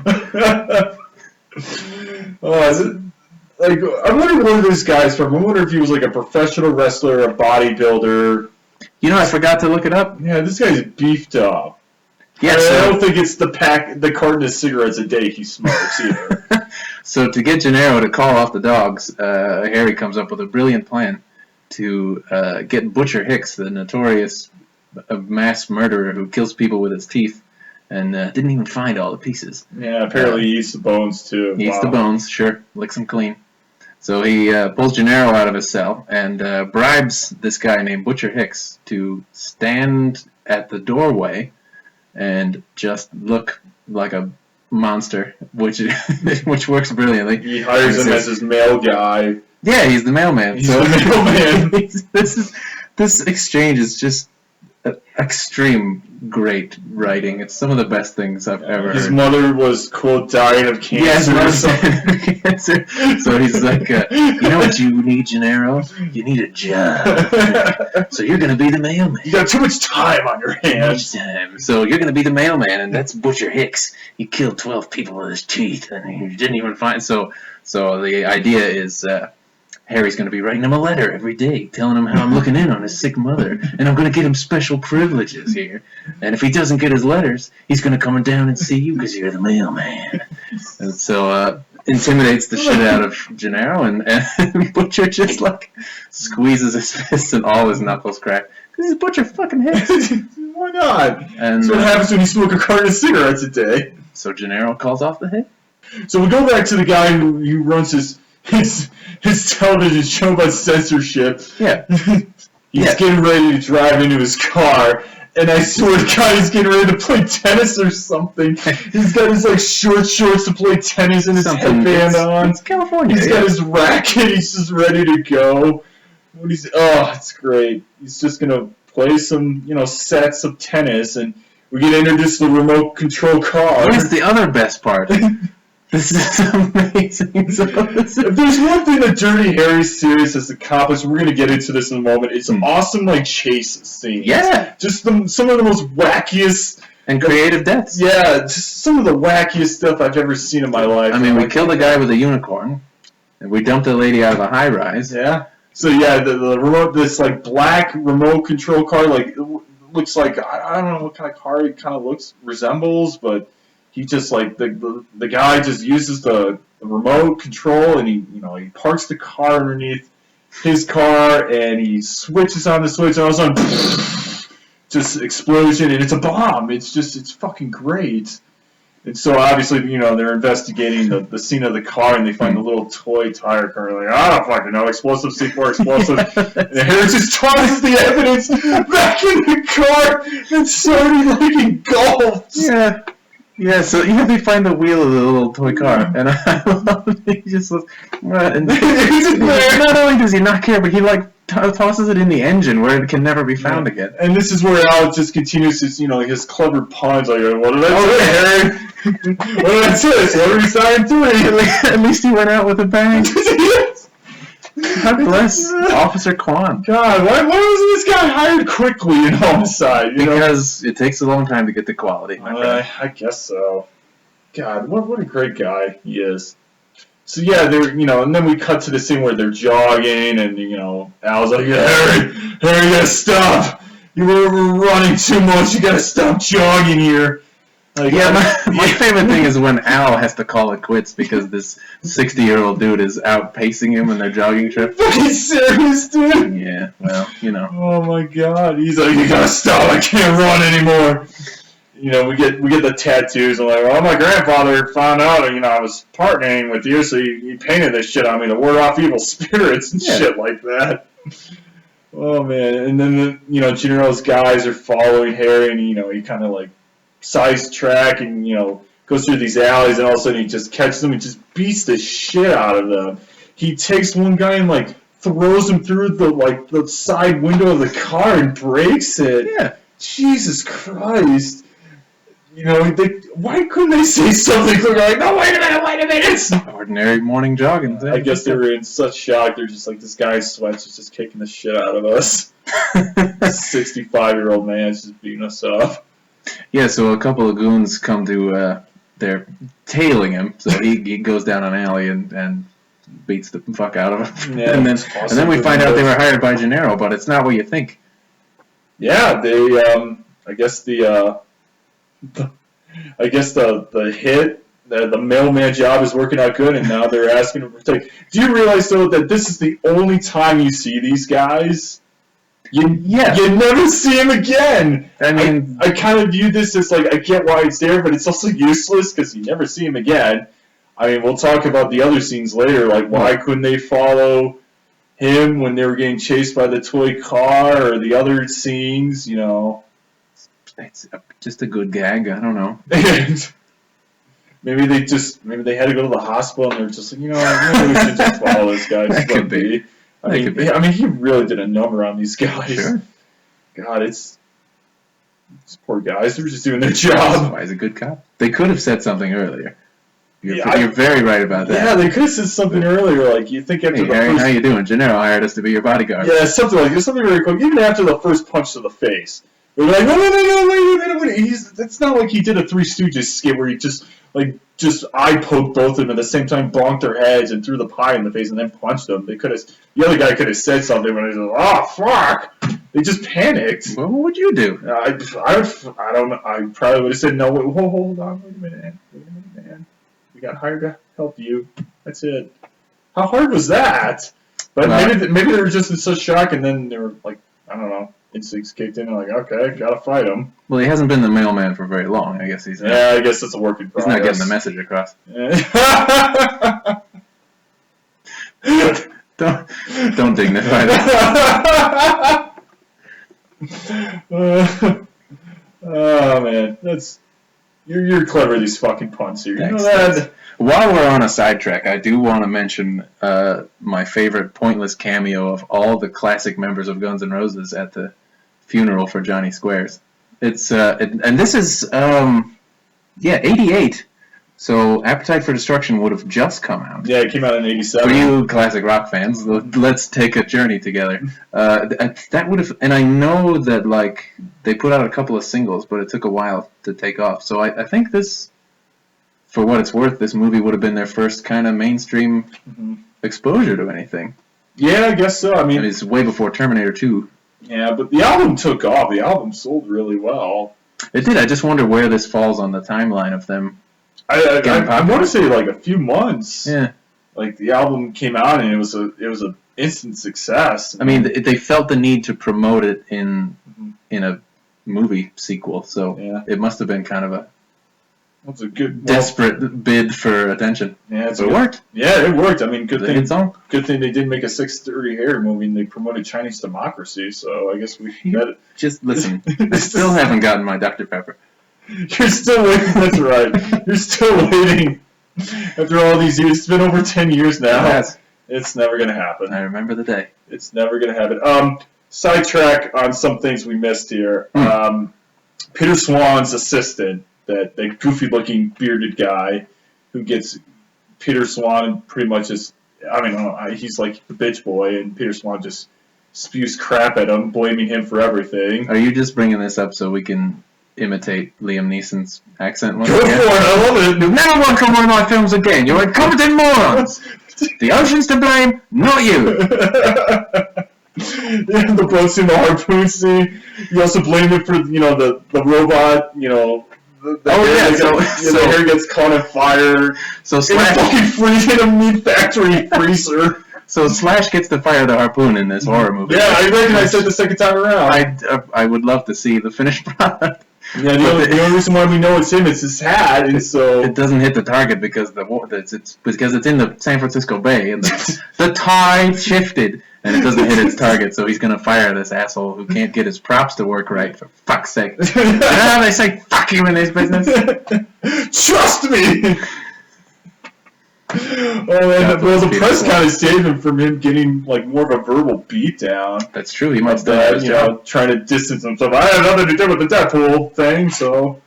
Is it, I wonder where this guy's from. I wonder if he was like a professional wrestler, a bodybuilder. You know, I forgot to look it up. Yeah, this guy's beefed up. Yeah, I don't think it's the carton of cigarettes a day he smokes either. So to get Gennaro to call off the dogs, Harry comes up with a brilliant plan to get Butcher Hicks, the notorious mass murderer who kills people with his teeth, and didn't even find all the pieces. Yeah, apparently he eats the bones too. He eats the bones, sure, licks them clean. So he pulls Gennaro out of his cell and bribes this guy named Butcher Hicks to stand at the doorway and just look like a monster, which works brilliantly. He hires him as his mail guy. Yeah, he's the mailman. He's the mailman. This exchange is just extreme great writing. It's some of the best things I've ever heard. His mother was, quote, dying of cancer. Yes, cancer. So he's like, you know what you need, Gennaro? You need a job. So you're going to be the mailman. You got too much time on your hands. So you're going to be the mailman, and that's Butcher Hicks. He killed 12 people with his teeth, and he didn't even find... So the idea is... Harry's going to be writing him a letter every day, telling him how I'm looking in on his sick mother, and I'm going to get him special privileges here. And if he doesn't get his letters, he's going to come down and see you because you're the mailman. And so intimidates the shit out of Gennaro, and Butcher just like squeezes his fist and all his knuckles crack. Because he's Butcher fucking Hicks. Why not? And that's what happens when you smoke a carton of cigarettes a day. So Gennaro calls off the hit. So we go back to the guy who runs his television show about censorship. Yeah. He's getting ready to drive into his car, and I swear to God, he's getting ready to play tennis or something. He's got his like short shorts to play tennis and his headband on. It's California. He's got his racket. He's just ready to go. It's great. He's just gonna play some, sets of tennis, and we get introduced to the remote control car. Where's the other best part? This is amazing. If there's one thing that Dirty Harry series has accomplished, we're going to get into this in a moment, it's awesome, chase scenes. Yeah. Just some of the most wackiest... And creative deaths. Yeah, just some of the wackiest stuff I've ever seen in my life. I mean, we killed a guy with a unicorn, and we dumped a lady out of a high-rise. Yeah. So, yeah, the remote, this, black remote control car, it looks like, I don't know what kind of car it kind of resembles, but... He just the guy just uses the remote control, and he parks the car underneath his car, and he switches on the switch, and all of a sudden just explosion, and it's a bomb. It's fucking great. And so obviously they're investigating the scene of the car, and they find the little toy tire car. I don't fucking know, explosive C4 explosive. And Harry just tosses the evidence back in the car, and Sony engulfs. Yeah. Yeah, so they find the wheel of the little toy car, and I love it. He just looks, and not only does he not care, but he tosses it in the engine where it can never be found again. And this is where Alex just continues his, his clever puns. What did I say, Harry? What did I say? What are we signing to? At least he went out with a bang. God bless Officer Kwan. God, why wasn't this guy hired quickly in Homicide? Because it takes a long time to get to quality. I guess so. God, what a great guy he is. So yeah, they're and then we cut to the scene where they're jogging, and Al's like, Harry, you gotta stop. You were running too much. You gotta stop jogging here. My favorite thing is when Al has to call it quits because this 60-year-old dude is outpacing him in their jogging trip. Fucking serious, dude? Yeah, well, Oh my God, he's like, you gotta stop, I can't run anymore. We get the tattoos, and my grandfather found out, I was partnering with you, so he painted this shit on me to ward off evil spirits and shit like that. Oh man, and then Gennaro's guys are following Harry, and he kind of size track and goes through these alleys, and all of a sudden he just catches them and just beats the shit out of them. He takes one guy and throws him through the side window of the car and breaks it. Yeah. Jesus Christ. Why couldn't they say something? They're no, wait a minute. Ordinary morning jogging. I guess they were in such shock. They're just this guy's sweats is just kicking the shit out of us. 65-year-old man is just beating us up. Yeah, so a couple of goons come to, they're tailing him, so he goes down an alley and beats the fuck out of him. Yeah, and then we find out they were hired by Gennaro, but it's not what you think. Yeah, they. I guess the mailman job is working out good, and now they're asking him to take. Do you realize though that this is the only time you see these guys? You never see him again. I mean, I kind of view this as like I get why it's there, but it's also useless because you never see him again. I mean, we'll talk about the other scenes later, like why couldn't they follow him when they were getting chased by the toy car, or the other scenes, you know. It's just a good gag. I don't know. maybe they had to go to the hospital and they're just like, you know, maybe we should just follow this guy. That could be. I mean, he really did a number on these guys. Sure. God, these poor guys. They're just doing their job. That's why he's a good cop. They could have said something earlier. You're very right about that. Yeah, they could have said something earlier. Like, you think after the Harry, how you doing? Gennaro hired us to be your bodyguard. Yeah, something like this. Something very quick. Even after the first punch to the face. They're like, no, wait a minute. It's not like he did a Three Stooges skit where he just eye poked both of them at the same time, bonked their heads, and threw the pie in the face, and then punched them. The other guy could have said something, but he was like, oh, fuck! They just panicked. Well, what would you do? I don't know. I probably would have said, no, wait, hold on, wait a minute, man. We got hired to help you. That's it. How hard was that? But maybe they were just in such shock, and then they were like, I don't know. Instincts kicked in and like, okay, gotta fight him. Well, he hasn't been the mailman for very long. I guess he's. I guess it's a work in progress. He's not getting the message across. don't dignify that. Oh man, you're clever. These fucking puns here. Thanks, you know that. While we're on a sidetrack, I do want to mention my favorite pointless cameo of all the classic members of Guns N' Roses at the funeral for Johnny Squares. It's and this is 88. So Appetite for Destruction would have just come out. Yeah, it came out in 87. For you classic rock fans, let's take a journey together. That would have, and I know that like they put out a couple of singles, but it took a while to take off. So I think this, for what it's worth, this movie would have been their first kind of mainstream exposure to anything. Yeah, I guess so. I mean, and it's way before Terminator 2. Yeah, but the album took off. The album sold really well. It did. I just wonder where this falls on the timeline of them. I want to say like a few months. Yeah. Like the album came out and it was a instant success. I mean, they felt the need to promote it in a movie sequel, so it must have been kind of a desperate bid for attention. Yeah, it worked. Yeah, it worked. I mean, good thing they did make a 6:30 Hair movie and they promoted Chinese democracy. So I guess just listen. I still haven't gotten my Dr. Pepper. You're still waiting. That's right. You're still waiting. After all these years, it's been over 10 years now. Yes. It's never gonna happen. I remember the day. It's never gonna happen. Sidetrack on some things we missed here. Peter Swan's assistant, that goofy-looking bearded guy, who gets Peter Swan pretty much just, he's like the bitch boy, and Peter Swan just spews crap at him, blaming him for everything. Are you just bringing this up so we can imitate Liam Neeson's accent once again? Go for it, I love it. You'll never want to come one of my films again. You're incompetent morons. The ocean's to blame, not you. Yeah, the boat scene, the harpoon scene. You also blame it for the robot. The hair gets caught on fire. So Slash fucking freezing a meat factory freezer. So Slash gets to fire the harpoon in this horror movie. Yeah, I recognized it the second time around. I would love to see the finished product. Yeah, the only reason why we know it's him is his hat, and so it doesn't hit the target because it's in the San Francisco Bay, and the tide shifted, and it doesn't hit its target. So he's gonna fire this asshole who can't get his props to work right. For fuck's sake! You know how they say "fuck you" in this business? Trust me. The press kind of saved him from him getting like more of a verbal beatdown. That's true. He might still have his job. Trying to distance himself. I had nothing to do with the Deadpool thing, so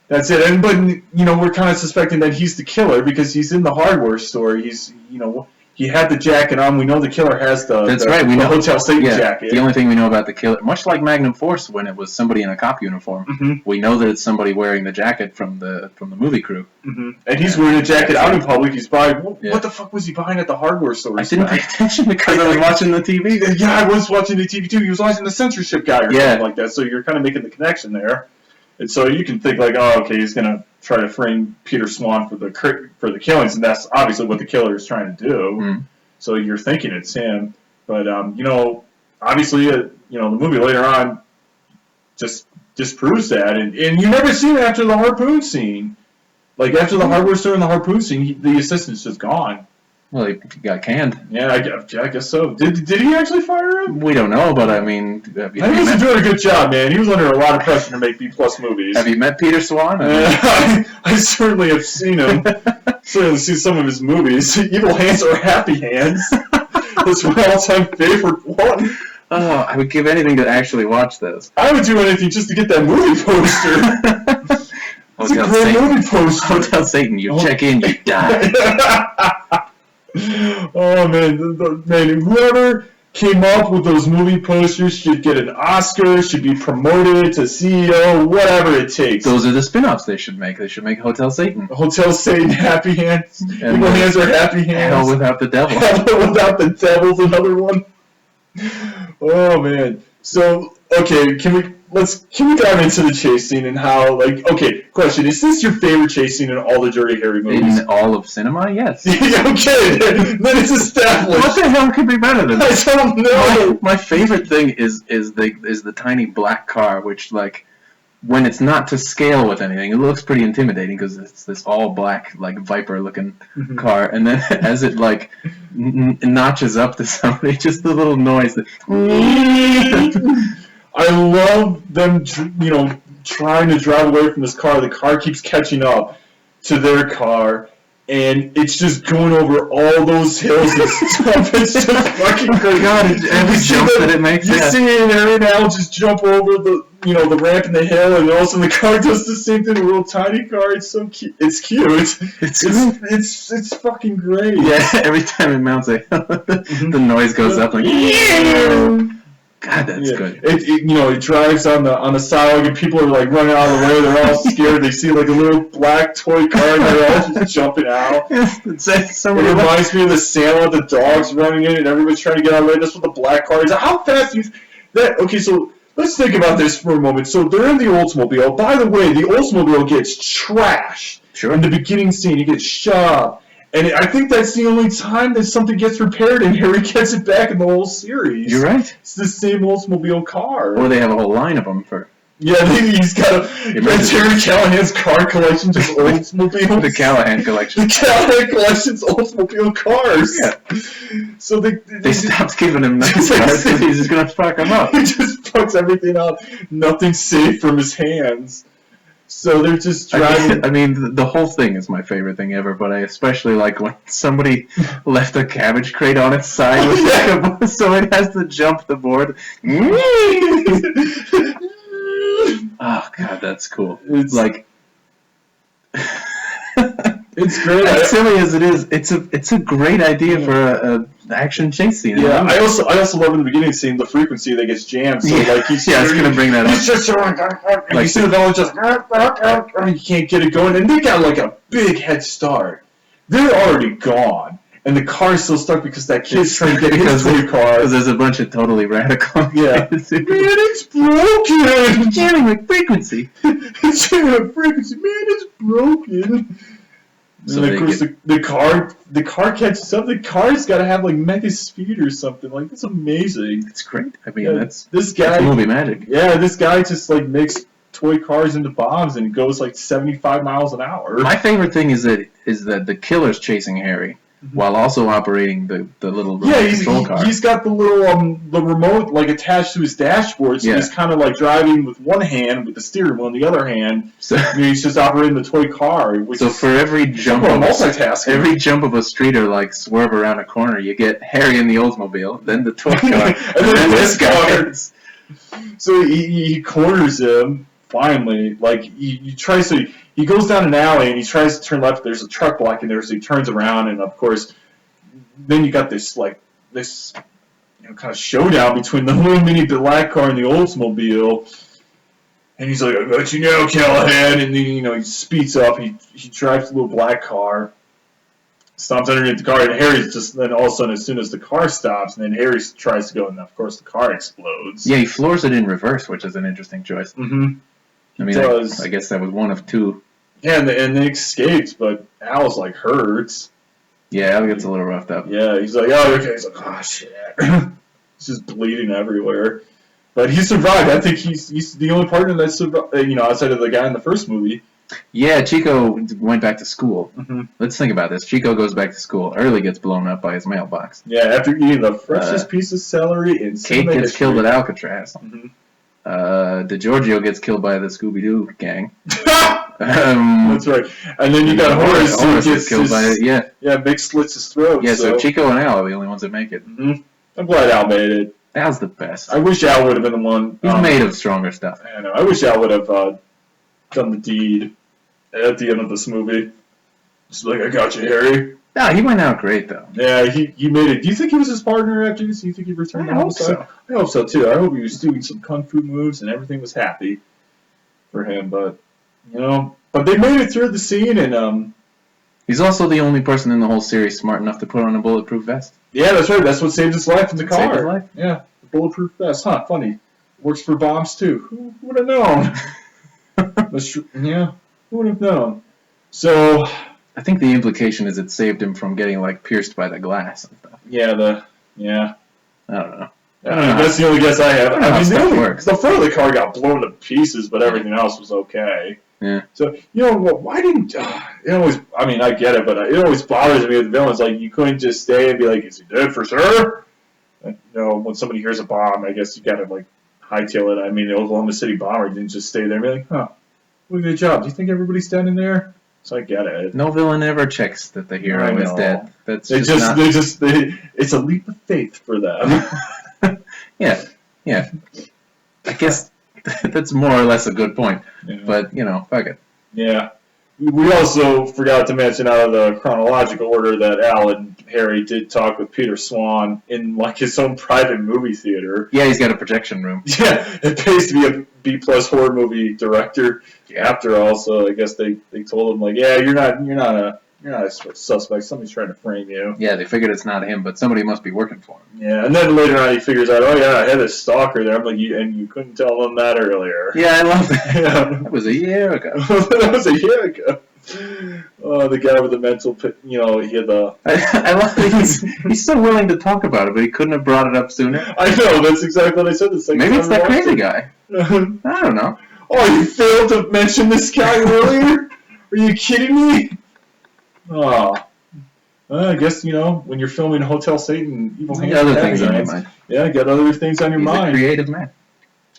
that's it. But we're kind of suspecting that he's the killer because he's in the hardware store. He he had the jacket on. We know the killer has the Hotel Satan jacket. The only thing we know about the killer, much like Magnum Force when it was somebody in a cop uniform, we know that it's somebody wearing the jacket from the movie crew. And he's wearing a jacket out in public. He's buying. What the fuck was he buying at the hardware store? I didn't pay attention because I was watching the TV. Yeah, I was watching the TV too. He was watching the censorship guy or something like that. So you're kind of making the connection there. And so you can think like, oh, okay, he's gonna try to frame Peter Swan for the killings, and that's obviously what the killer is trying to do. So you're thinking it's him, but obviously, the movie later on just disproves that, and you never see him after the harpoon scene. Like after the hardware store and the harpoon scene, the assistant's just gone. Well, he got canned. Yeah, I guess so. Did he actually fire him? We don't know, but I mean... He was doing a good job, man. He was under a lot of pressure to make B+ movies. Have you met Peter Swan? I certainly have seen him. Certainly seen some of his movies. Evil Hands or Happy Hands. That's my all-time favorite one. Oh, I would give anything to actually watch those. I would do anything just to get that movie poster. It's a great movie poster. Hotel Satan, you check in, you die. Oh man, whoever came up with those movie posters should get an Oscar, should be promoted to CEO, whatever it takes. Those are the spin-offs they should make. They should make Hotel Satan. Hotel Satan, Happy Hands. Evil Hands are Happy Hands. Hell Without the Devil. Hell Without the Devil's another one. Oh man. So okay, can we dive into the chase scene and how, question, is this your favorite chase scene in all the Dirty Harry movies? In all of cinema, yes. Okay, then it's established. What the hell could be better than that? I don't know. My favorite thing is the tiny black car, which, when it's not to scale with anything, it looks pretty intimidating because it's this all black, Viper-looking car, and then as it, notches up to somebody, just the little noise that... I love them, trying to drive away from this car. The car keeps catching up to their car, and it's just going over all those hills and stuff. It's just fucking crazy. God, every jump that it makes. You see Harry now just jump over the ramp and the hill, and all of a sudden the car does the same thing. A little tiny car. It's so cute. It's cute. It's fucking great. Yeah, every time it mounts a hill, the noise goes up like. God, that's good. It drives on the sidewalk and people are running out of the way. They're all scared. They see a little black toy car and they're all just jumping out. It reminds me of the Sandlot, the dogs running in and everybody's trying to get out of the way. That's what the black car is. How fast okay, so let's think about this for a moment. So they're in the Oldsmobile. By the way, the Oldsmobile gets trashed. Sure. In the beginning scene, he gets shoved. And I think that's the only time that something gets repaired and Harry gets it back in the whole series. You're right. It's the same Oldsmobile car. Or they have a whole line of them for... Yeah, he's got Terry Callahan's car collection, just Oldsmobile. The Callahan collection. The Callahan collection's Oldsmobile cars. Yeah. So they stopped giving him nice cars because he's just going to fuck them up. He just fucks everything up. Nothing's safe from his hands. So they're just driving. I mean, the whole thing is my favorite thing ever, but I especially like when somebody left a cabbage crate on its side, so it has to jump the board. Oh God, that's cool. It's it's great. As silly as it is, it's a great idea for a action chase scene. Yeah, I also love in the beginning scene the frequency that gets jammed. So he's I was gonna bring that up. He's just and you see the villain just you can't get it going, and they got a big head start. They're already gone, and the car's still stuck because that kid's trying to get his toy car. Because there's a bunch of totally radical. Yeah, man, it's broken. It's jamming with frequency. It's jamming with frequency, man. It's broken. So and of course, the car catches up. The car's got to have mega speed or something. That's amazing. It's great. I mean, this guy. That's movie magic. Yeah, this guy just makes toy cars into bombs and goes 75 miles an hour. My favorite thing is that the killer's chasing Harry while also operating the little control car. He's got the little the remote attached to his dashboard, so he's kind of driving with one hand with the steering wheel in the other hand. So he's just operating the toy car. So for every jump of a street or swerve around a corner, you get Harry in the Oldsmobile, then the toy car, and then this guy. So he corners him finally. He goes down an alley and he tries to turn left. There's a truck blocking there, so he turns around, and of course, then you got this kind of showdown between the little mini black car and the Oldsmobile. And he's like, I got you now, Callahan. And then, he speeds up. He drives the little black car, stops underneath the car, and Harry's just, then all of a sudden, as soon as the car stops, and then Harry tries to go, and of course the car explodes. Yeah, he floors it in reverse, which is an interesting choice. Mm-hmm. I mean, I guess that was one of two. Yeah, and they escaped, but Al's hurts. Yeah, Al gets a little roughed up. Yeah, he's like, oh, okay. He's like, oh, shit. He's just bleeding everywhere. But he survived. I think he's the only partner that survived, outside of the guy in the first movie. Yeah, Chico went back to school. Mm-hmm. Let's think about this. Chico goes back to school. Early gets blown up by his mailbox. Yeah, after eating the freshest piece of celery in Kate gets killed at Alcatraz. Mm-hmm. DeGiorgio gets killed by the Scooby-Doo gang. That's right. And then you got Horace who gets killed by Mick slits his throat. Yeah, so Chico and Al are the only ones that make it. Mm-hmm. I'm glad Al made it. Al's the best. I wish Al would have been the one. He's made of stronger stuff. I know. I wish Al would have done the deed at the end of this movie. Just like, I got you, Harry. No, he went out great, though. Yeah, he made it. Do you think he was his partner after this? Do you think he returned to homicide? I hope so, too. I hope he was doing some kung fu moves and everything was happy for him. But, but they made it through the scene, and he's also the only person in the whole series smart enough to put on a bulletproof vest. Yeah, that's right. That's what saved his life in the car. Saved his life? Yeah, the bulletproof vest. Huh, funny. Works for bombs, too. Who would have known? Yeah, who would have known? So, I think the implication is it saved him from getting pierced by the glass and stuff. Yeah, I don't know. That's the only guess I have. The front of the car got blown to pieces, but everything else was okay. Yeah. So, why didn't... it always... I mean, I get it, but it always bothers me with the villains. You couldn't just stay and be like, is he dead for sure? When somebody hears a bomb, I guess you gotta, hightail it. I mean, the Oklahoma City bomber didn't just stay there and be like, huh, what a good job. Do you think everybody's standing there? So I get it. No villain ever checks that the hero is dead. That's it's a leap of faith for them. Yeah. I guess that's more or less a good point. Yeah. But, fuck it. Yeah. We also forgot to mention out of the chronological order that Al and Harry did talk with Peter Swan in his own private movie theater. Yeah, he's got a projection room. Yeah, it pays to be a B+ horror movie director. Yeah. After all, so I guess they told him you're not a suspect. Somebody's trying to frame you. Yeah, they figured it's not him, but somebody must be working for him. Yeah, and then later on he figures out, oh yeah, I had a stalker there. I'm like, and you couldn't tell them that earlier. Yeah, I love that. Yeah. That was a year ago. That was a year ago. Oh, the guy with the mental, he had the... I love that he's so willing to talk about it, but he couldn't have brought it up sooner. I know, that's exactly what I said. Maybe it's that crazy guy. I don't know. Oh, you failed to mention this guy earlier? Are you kidding me? Oh. I guess, when you're filming Hotel Satan, Evil Hands, other things on your mind. Yeah, got other things on your mind. He's a creative man.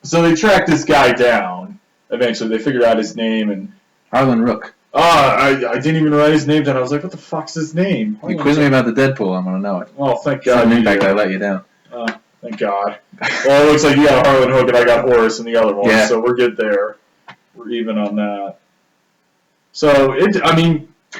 So they tracked this guy down. Eventually, they figured out his name and... Harlan Rook. I didn't even write his name down. I was like, what the fuck's his name? You quiz me about the Deadpool, I'm going to know it. Oh, thank God. In fact, I let you down. Thank God. Well, it looks like you got Harlan Hook and I got Horace in the other one, so we're good there. We're even on that. So,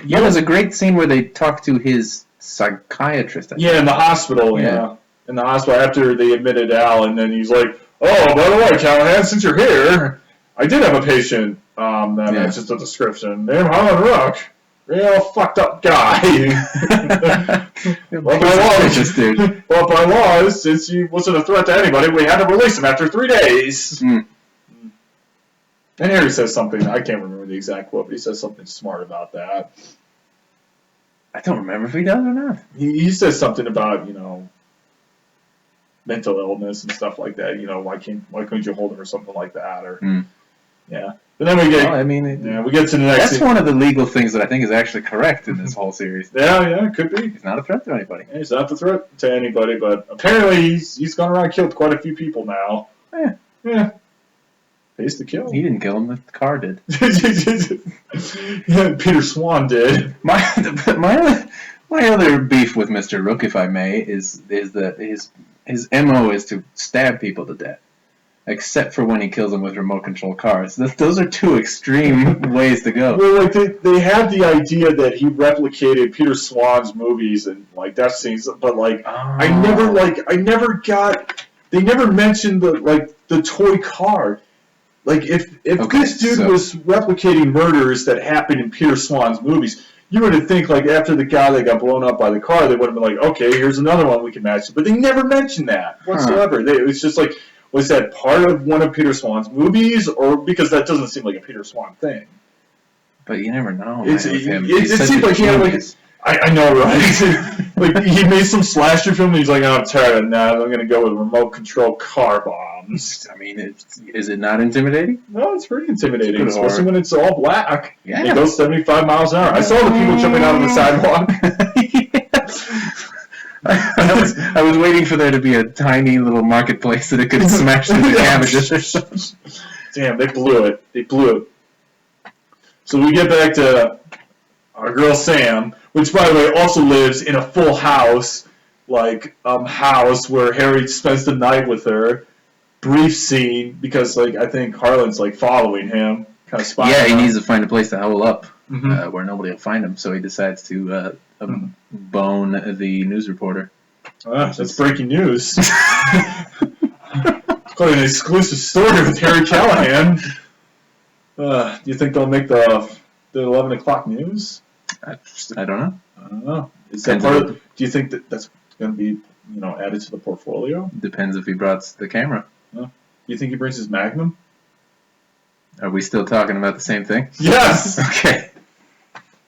yeah, there's a great scene where they talk to his psychiatrist. Yeah, in the hospital, yeah. In the hospital after they admitted Al, and then he's like, oh, by the way, Callahan, since you're here, I did have a patient that matches the description. Named Harlan Rook. Real fucked up guy. Well, by law, since he wasn't a threat to anybody, we had to release him after 3 days. Mm. And Harry says something, I can't remember the exact quote, but he says something smart about that. I don't remember if he does or not. He says something about, mental illness and stuff like that. Why couldn't you hold him or something like that? Or yeah. But then we get we get to the next. That's one of the legal things that I think is actually correct in this whole series. Yeah, it could be. He's not a threat to anybody. Yeah, he's not a threat to anybody, but apparently he's gone around and killed quite a few people now. Yeah. Pays to kill. He didn't kill him. The car did. Yeah, Peter Swan did. My other beef with Mr. Rook, if I may, is that his MO is to stab people to death. except for when he kills them with remote control cars. Those are two extreme ways to go. Well, like they had the idea that he replicated Peter Swan's movies and like death scenes, but like I never got. They never mentioned the toy car. Like if this dude was replicating murders that happened in Peter Swan's movies, you would think like after the guy that got blown up by the car, they would have been like, okay, here's another one we can match. But they never mentioned that whatsoever. It was just like, was that part of one of Peter Swan's movies, or because that doesn't seem like a Peter Swan thing? But you never know. It seems like he had like. I know, right? Like he made some slasher film, and he's like, oh, I'm tired of that. I'm gonna go with remote control car bombs. I mean, is it not intimidating? No, it's pretty intimidating, especially when it's all black. Yeah. It goes 75 miles an hour. I saw the people jumping out on the sidewalk. I was waiting for there to be a tiny little marketplace that it could smash through the cabbages or something. Damn, they blew it. They blew it. So we get back to our girl Sam, which, by the way, also lives in a full house, house where Harry spends the night with her. Brief scene, because, I think Harlan's, following him, kind of spying Yeah, he on him. needs to find a place to howl up where nobody will find him, so he decides to bone the news reporter. That's breaking news. Quite an exclusive story with Harry Callahan. Do you think they'll make the 11 o'clock news? I don't know. I don't know. Is that part do you think that's going to be, added to the portfolio? Depends if he brought the camera. Do you think he brings his Magnum? Are we still talking about the same thing? Yes! Okay.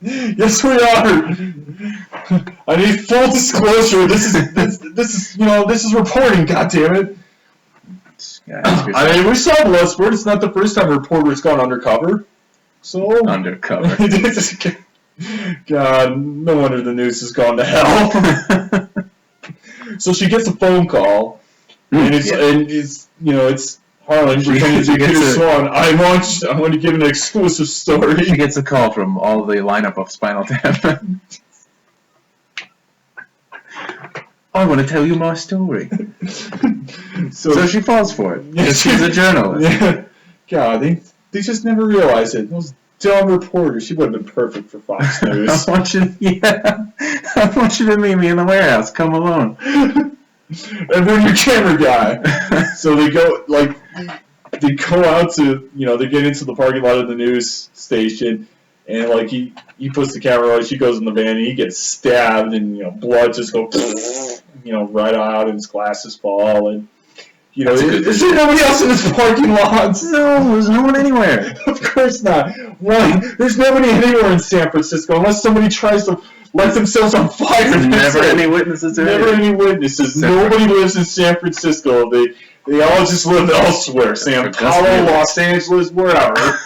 Yes, we are! I need full disclosure. This is reporting, goddammit. I mean, we saw Bloodsport. It's not the first time a reporter's gone undercover. So undercover. God, no wonder the news has gone to hell. So she gets a phone call, and it's Harlan pretending to be Peter Swan. I want to give an exclusive story. She gets a call from all the lineup of Spinal Tap. I want to tell you my story. So she falls for it. Because she's a journalist. Yeah. God, they just never realized it. Those dumb reporters. She would have been perfect for Fox News. I want you to meet me in the warehouse. Come alone. And then your camera guy. So they go out to, they get into the parking lot of the news station, and he puts the camera on, she goes in the van, and he gets stabbed, and blood just goes, right out, and his glasses fall, and is there nobody else in this parking lot? No, there's no one anywhere. Of course not. One, there's nobody anywhere in San Francisco unless somebody tries to light themselves on fire. Never any witnesses. Never any witnesses. Nobody lives in San Francisco. They all just live elsewhere. San Paulo, Los Angeles, wherever.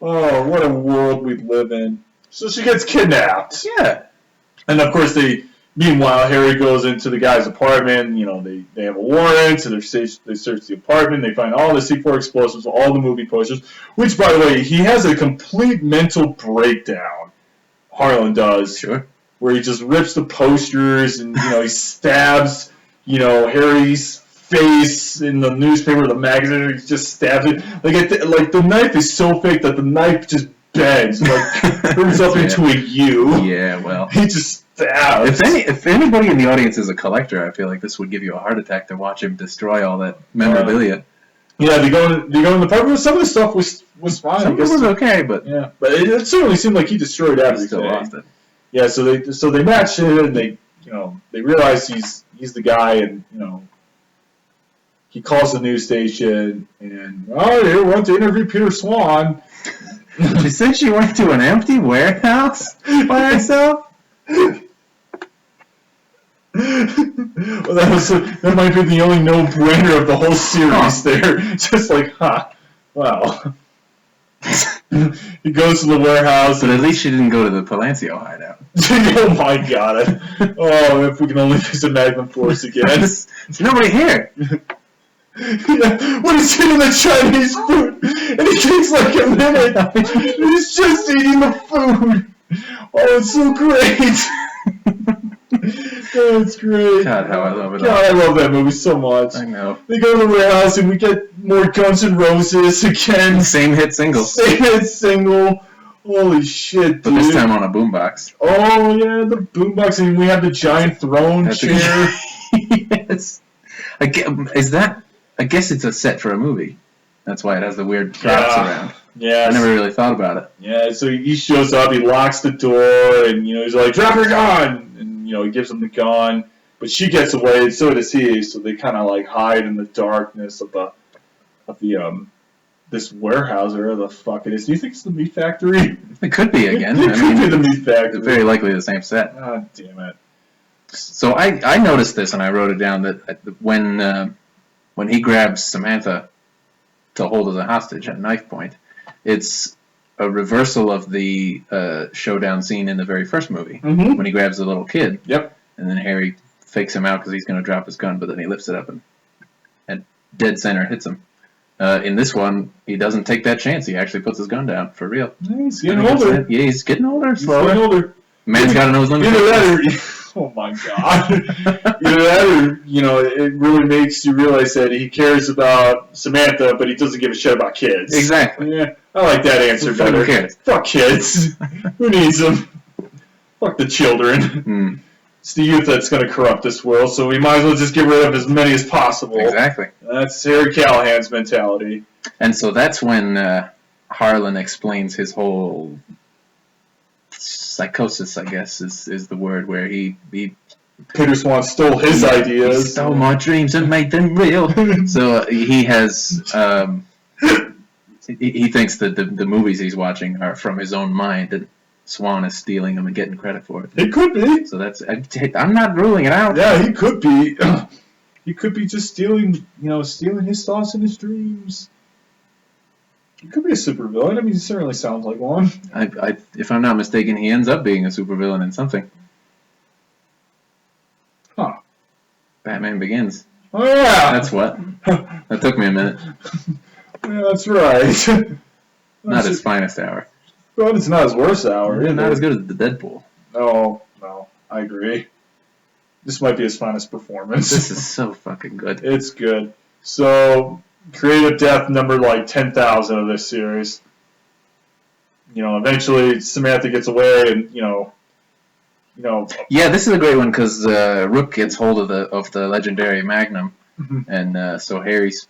Oh, what a world we live in. So she gets kidnapped. Yeah. And of course meanwhile, Harry goes into the guy's apartment. They have a warrant, so they search the apartment. They find all the C4 explosives, all the movie posters. Which, by the way, he has a complete mental breakdown. Harlan does. Sure. Where he just rips the posters and he stabs Harry's face in the newspaper, the magazine. He just stabs it. The knife is so fake that the knife just bends, turns up into a U. Yeah, well. He just stabs. If anybody in the audience is a collector, I feel like this would give you a heart attack to watch him destroy all that memorabilia. Yeah, they go in the apartment. Some of the stuff was fine. Some of it was okay, but yeah, but it certainly seemed like he destroyed everything. Still lost it. Yeah, so they match it, and they realize he's the guy, and he calls the news station, and they want to interview Peter Swan. She said she went to an empty warehouse by herself. Well, that might be the only no-brainer of the whole series. There, just wow. He goes to the warehouse, but at least she didn't go to the Palancio hideout. Oh my god! Oh, if we can only visit Magnum Force again. There's nobody here. When he's eating the Chinese food, and he takes a minute, he's just eating the food. Oh, it's so great. That's great. God, how I love it. God, I love that movie so much. I know. They go to the warehouse and we get more Guns N' Roses again. Same hit single. Same hit single. Holy shit, dude. But this time on a boombox. Oh, yeah, the boombox. And we have the giant throne chair. Yes. I guess it's a set for a movie. That's why it has the weird props around. Yeah. I never really thought about it. Yeah, so he shows up, he locks the door, and, he's like, drop your gun! And, he gives him the gun. But she gets away, and so does he, so they kind of, like, hide in the darkness of this warehouse, or whatever the fuck it is. Do you think it's the meat factory? It could be again. It could be the meat factory. It's very likely the same set. God damn it. So I noticed this, and I wrote it down, that when he grabs Samantha to hold as a hostage at knife point, it's a reversal of the showdown scene in the very first movie, when he grabs the little kid. Yep. And then Harry fakes him out because he's going to drop his gun, but then he lifts it up and at dead center hits him. In this one, he doesn't take that chance. He actually puts his gun down, for real. He's getting older. Yeah, he's getting older. He's getting older. Man's got to know his limits. Either that or, oh my god. Either that or, it really makes you realize that he cares about Samantha, but he doesn't give a shit about kids. Exactly. Yeah, I like that answer better. Who cares? Fuck kids. Who needs them? Fuck the children. It's the youth that's going to corrupt this world, so we might as well just get rid of as many as possible. Exactly. That's Harry Callahan's mentality. And so that's when Harlan explains his whole psychosis, I guess, is the word, where he Peter Swan stole his ideas. He stole my dreams and made them real. So he has... he thinks that the movies he's watching are from his own mind, and Swan is stealing them and getting credit for it. It could be. So I'm not ruling it out. Yeah, he could be. He could be just stealing his thoughts and his dreams. He could be a supervillain. I mean, he certainly sounds like one. If I'm not mistaken, he ends up being a supervillain in something. Huh. Batman Begins. Oh, yeah. That's what. That took me a minute. Yeah, that's right. Not his finest hour. But it's not his worst hour. Yeah, not as good as the Deadpool. No, I agree. This might be his finest performance. This is so fucking good. It's good. So, creative death number like 10,000 of this series. Eventually Samantha gets away, and Yeah, this is a great one because Rook gets hold of the legendary Magnum, and so Harry's.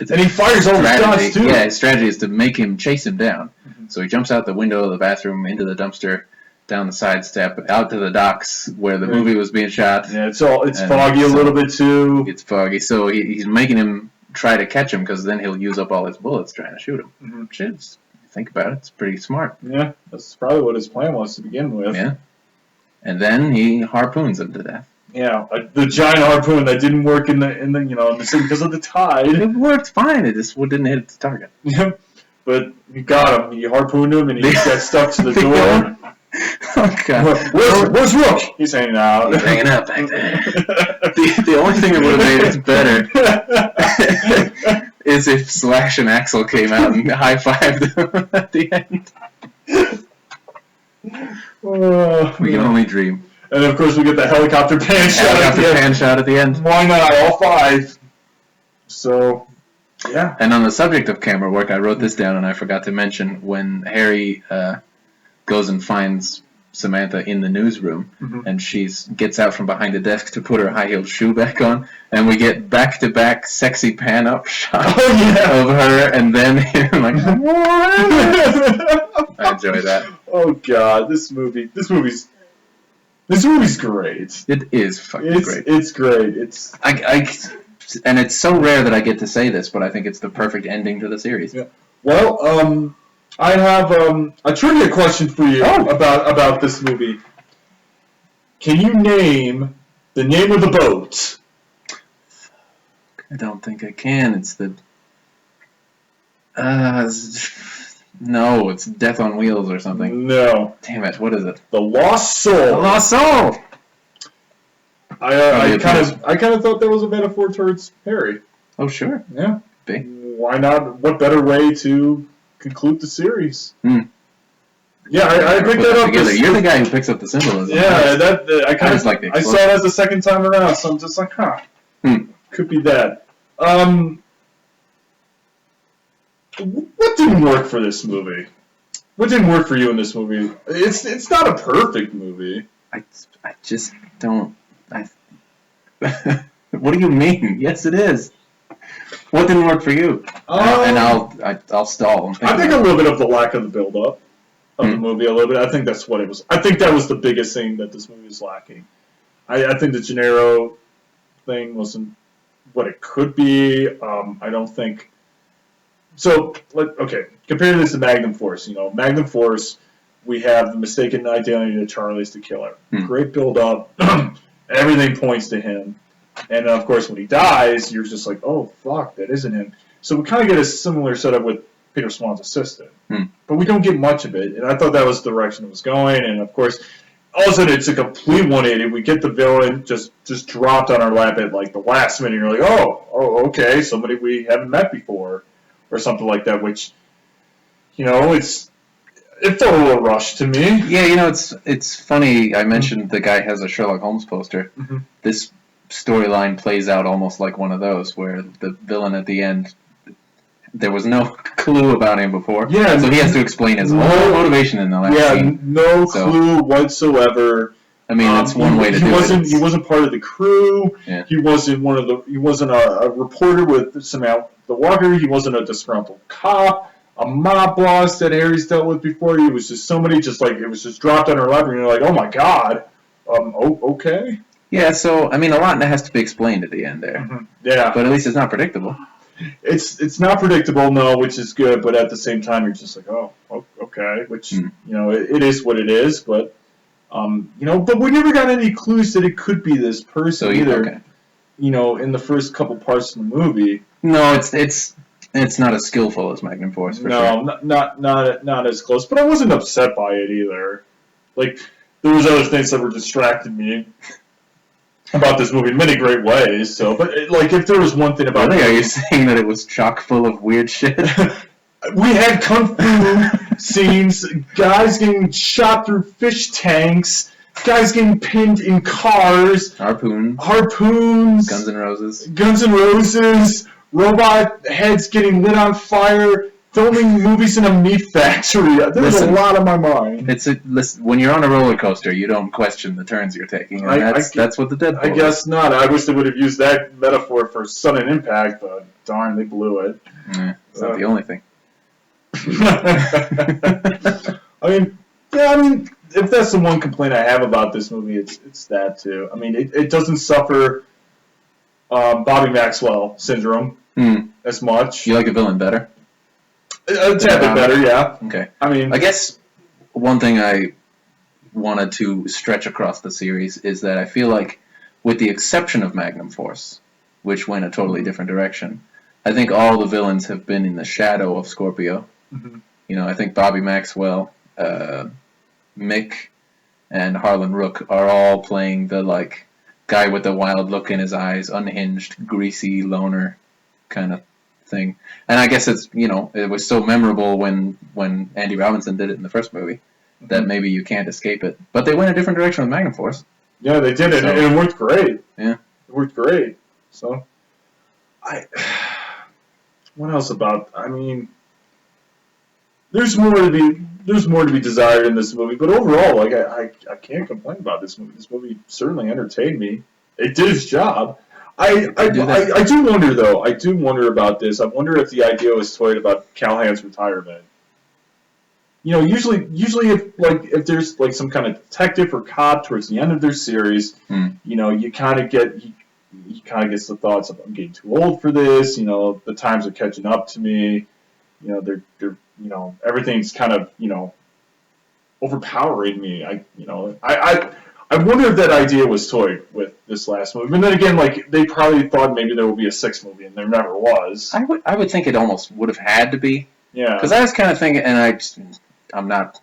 And he fires all his guns too. Yeah, his strategy is to make him chase him down. So he jumps out the window of the bathroom, into the dumpster, down the side step, out to the docks where the movie was being shot. Yeah, it's foggy a little bit too. It's foggy, so he's making him try to catch him because then he'll use up all his bullets trying to shoot him. Shit, think about it, it's pretty smart. Yeah, that's probably what his plan was to begin with. Yeah, and then he harpoons him to death. Yeah, the giant harpoon that didn't work in the scene because of the tide. It worked fine. It just didn't hit its target. Yeah, but you got him. You harpooned him, and he got stuck to the door. Oh god! Where's Rook? He's hanging out. He's hanging out back there. The only thing that would have made it better is if Slash and Axel came out and high-fived him at the end. We can only dream. And of course, we get the helicopter pan shot at the end. Why not all five? So, yeah. And on the subject of camera work, I wrote this down, and I forgot to mention when Harry goes and finds Samantha in the newsroom, and she gets out from behind the desk to put her high-heeled shoe back on, and we get back-to-back sexy pan-up shots of her, and then like, I enjoy that. Oh god, this movie's great. It is fucking great. It's great. It's and it's so rare that I get to say this, but I think it's the perfect ending to the series. Yeah. Well, I have a trivia question for you about this movie. Can you name the name of the boat? I don't think I can. It's the no, it's Death on Wheels or something. No. Damn it! What is it? The Lost Soul. The Lost Soul. I kind of thought that was a metaphor towards Harry. Oh sure. Yeah. Be. Why not? What better way to conclude the series? Yeah, I picked that up. Together. You're the guy who picks up the symbolism. Yeah, I just like the I saw that the second time around, so I'm just like, could be that. What didn't work for this movie? What didn't work for you in this movie? It's not a perfect movie. I just don't. What do you mean? Yes, it is. What didn't work for you? And I'll stall. I think a little bit of the lack of the build-up of the movie. A little bit. I think that's what it was. I think that was the biggest thing that this movie was lacking. I think the Gennaro thing wasn't what it could be. I don't think. So, okay, compare this to Magnum Force. Magnum Force, we have the mistaken identity that Charlie's the killer. Great build-up. Everything points to him. And, of course, when he dies, you're just like, oh, fuck, that isn't him. So we kind of get a similar setup with Peter Swan's assistant. But we don't get much of it. And I thought that was the direction it was going. And, of course, all of a sudden it's a complete 180. We get the villain just dropped on our lap at, like, the last minute. You're like, oh, okay, somebody we haven't met before. Or something like that, which, it felt a little rushed to me. Yeah, it's funny. I mentioned the guy has a Sherlock Holmes poster. This storyline plays out almost like one of those, where the villain at the end, there was no clue about him before. Yeah, so he has to explain his whole motivation in the last scene. No clue whatsoever. I mean, that's one way to do it. He wasn't part of the crew. Yeah. He wasn't He wasn't a reporter with Samantha Walker. He wasn't a disgruntled cop, a mob boss that Harry's dealt with before. He was just somebody it was just dropped on her lap, and you're like, oh my god. Okay. Yeah. So I mean, a lot has to be explained at the end there. Yeah. But at least it's not predictable. It's not predictable, no, which is good. But at the same time, you're just like, oh, okay, which it is what it is, but. But we never got any clues that it could be this person either. Okay. In the first couple parts of the movie. No, it's not as skillful as Magnum Force. For sure. Not as close. But I wasn't upset by it either. Like there was other things that were distracting me about this movie in many great ways. So, but if there was one thing about are you saying that it was chock full of weird shit? We had kung fu scenes, guys getting shot through fish tanks, guys getting pinned in cars, harpoons, Guns N' Roses, robot heads getting lit on fire, filming movies in a meat factory. There's a lot on my mind. When you're on a roller coaster, you don't question the turns you're taking, and that's what the Deadpool I guess not. I wish they would have used that metaphor for sudden impact, but darn, they blew it. It's not the only thing. I mean, if that's the one complaint I have about this movie, it's that too. I mean, it doesn't suffer Bobby Maxwell syndrome as much. You like a villain better? A tad bit better, yeah. Okay. I guess one thing I wanted to stretch across the series is that I feel like, with the exception of Magnum Force, which went a totally different direction, I think all the villains have been in the shadow of Scorpio. I think Bobby Maxwell, Mick, and Harlan Rook are all playing the guy with the wild look in his eyes, unhinged, greasy loner kind of thing. And I guess it's it was so memorable when Andy Robinson did it in the first movie that maybe you can't escape it. But they went a different direction with Magnum Force. Yeah, they did it, and it worked great. Yeah, it worked great. So, what else about? I mean. There's more to be desired in this movie, but overall, I can't complain about this movie. This movie certainly entertained me. It did its job. I do wonder though. I do wonder about this. I wonder if the idea was toyed about Callahan's retirement. Usually if there's some kind of detective or cop towards the end of their series, you kind of get he kind of gets the thoughts of I'm getting too old for this. The times are catching up to me. They're everything's kind of, overpowering me. I wonder if that idea was toyed with this last movie. And then again, they probably thought maybe there would be a sixth movie, and there never was. I would think it almost would have had to be. Yeah. Because I was kind of thinking, and I'm not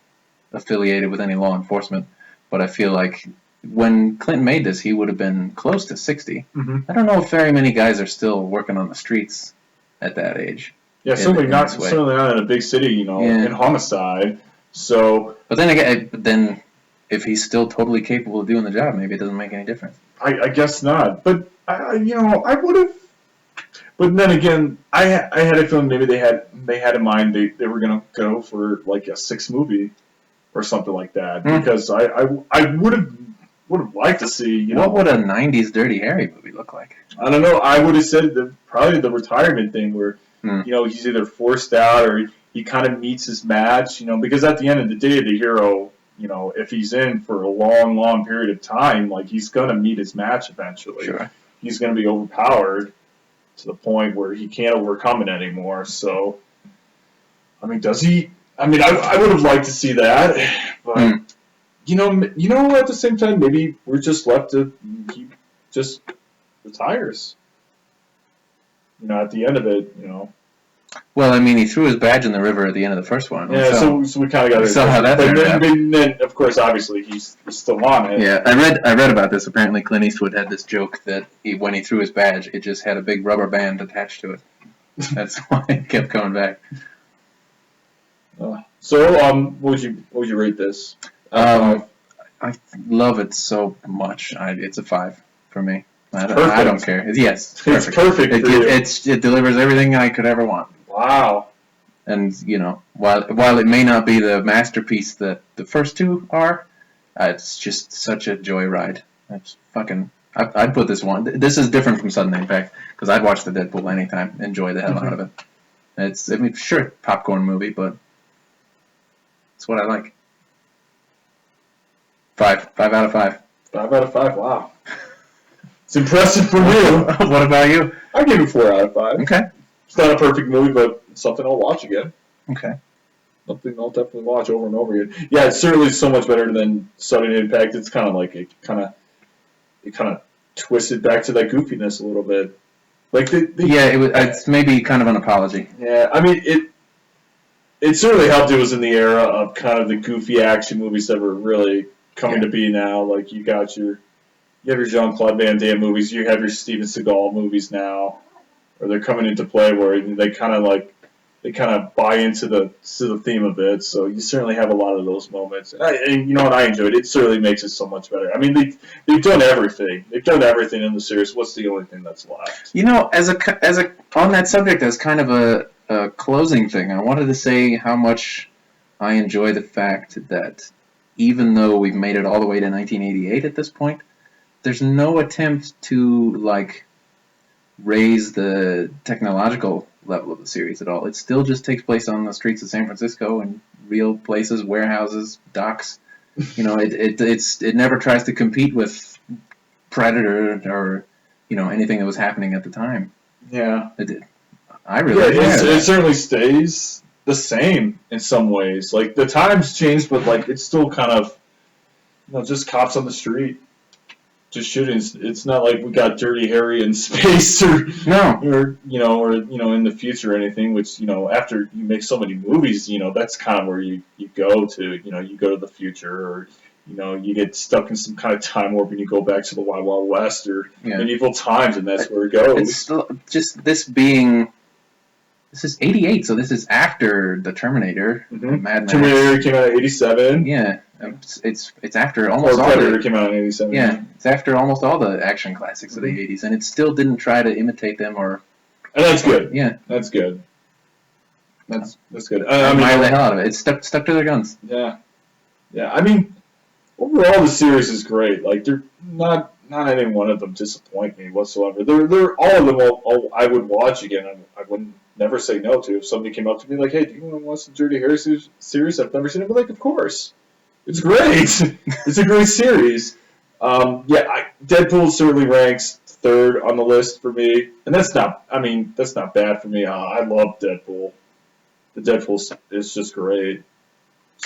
affiliated with any law enforcement, but I feel like when Clinton made this, he would have been close to 60. I don't know if very many guys are still working on the streets at that age. Yeah, certainly not in a big city, in homicide. So, but then again, if he's still totally capable of doing the job, maybe it doesn't make any difference. I guess not. But I would have. But then again, I had a feeling maybe they had in mind they were gonna go for like a 6 movie or something like that, because I would have liked to see, what would a '90s Dirty Harry movie look like? I don't know. I would have said probably the retirement thing where he's either forced out or he kind of meets his match, because at the end of the day, the hero, if he's in for a long period of time, like he's gonna meet his match eventually. Sure. He's gonna be overpowered to the point where he can't overcome it anymore. So, I mean, does he? I mean, I would have liked to see that, but at the same time, maybe we're just left to he just retires. At the end of it, Well, I mean, he threw his badge in the river at the end of the first one. Yeah, so we kind of got to saw how that turned out. Then, of course, obviously, he's still on it. Yeah, I read about this. Apparently, Clint Eastwood had this joke that when he threw his badge, it just had a big rubber band attached to it. That's why it kept coming back. So, what would you rate this? I love it so much. It's a 5 for me. I don't care. Yes, it's perfect. It delivers everything I could ever want. Wow. And while it may not be the masterpiece that the first 2 are, it's just such a joyride. It's fucking. I'd put this one. This is different from Sudden Impact because I'd watch the Deadpool anytime, enjoy the hell out of it. Sure, popcorn movie, but it's what I like. 5 out of 5. 5 out of 5. Wow. It's impressive for you. What about you? I give it 4 out of 5. Okay. It's not a perfect movie, but it's something I'll watch again. Okay. Something I'll definitely watch over and over again. Yeah, it's certainly so much better than Sudden Impact. It's kind of like it kind of twisted back to that goofiness a little bit. Like it's maybe kind of an apology. Yeah, I mean it certainly helped. It was in the era of kind of the goofy action movies that were really coming to be now. Like you have your Jean-Claude Van Damme movies, you have your Steven Seagal movies now, or they're coming into play where they kind of buy into the theme of it. So you certainly have a lot of those moments, and you know what, I enjoyed it. It certainly makes it so much better. I mean, they've done everything. They've done everything in the series. What's the only thing that's left? As a on that subject, as kind of a closing thing, I wanted to say how much I enjoy the fact that even though we've made it all the way to 1988 at this point, there's no attempt to raise the technological level of the series at all. It still just takes place on the streets of San Francisco and real places, warehouses, docks. It never tries to compete with Predator or anything that was happening at the time. Yeah, it did. I really it certainly stays the same in some ways. Like the times changed, but it's still kind of just cops on the street. Just shooting. It's not like we got Dirty Harry in space or in the future or anything. Which after you make so many movies, that's kind of where you go to. You go to the future, or you get stuck in some kind of time warp and you go back to the Wild Wild West or medieval times, and that's where it goes. It's still, just this being. This is 88, so this is after the Terminator. Mm-hmm. Mad Max. Terminator came out in 87. Yeah, it's after almost all Predator came out in 87. Yeah, it's after almost all the action classics of the 80s, and it still didn't try to imitate them or. And that's good. Yeah, that's good. That's good. I admire the hell out of it. It's stuck to their guns. Yeah. I mean, overall the series is great. Like they're not any one of them disappoint me whatsoever. They're all of them. I would watch again. I wouldn't never say no to if somebody came up to me like, "Hey, do you want to watch the Dirty Harry series? I've never seen it." But of course, it's great. It's a great series. Deadpool certainly ranks 3rd on the list for me, and that's not bad for me. I love Deadpool. The Deadpool is just great.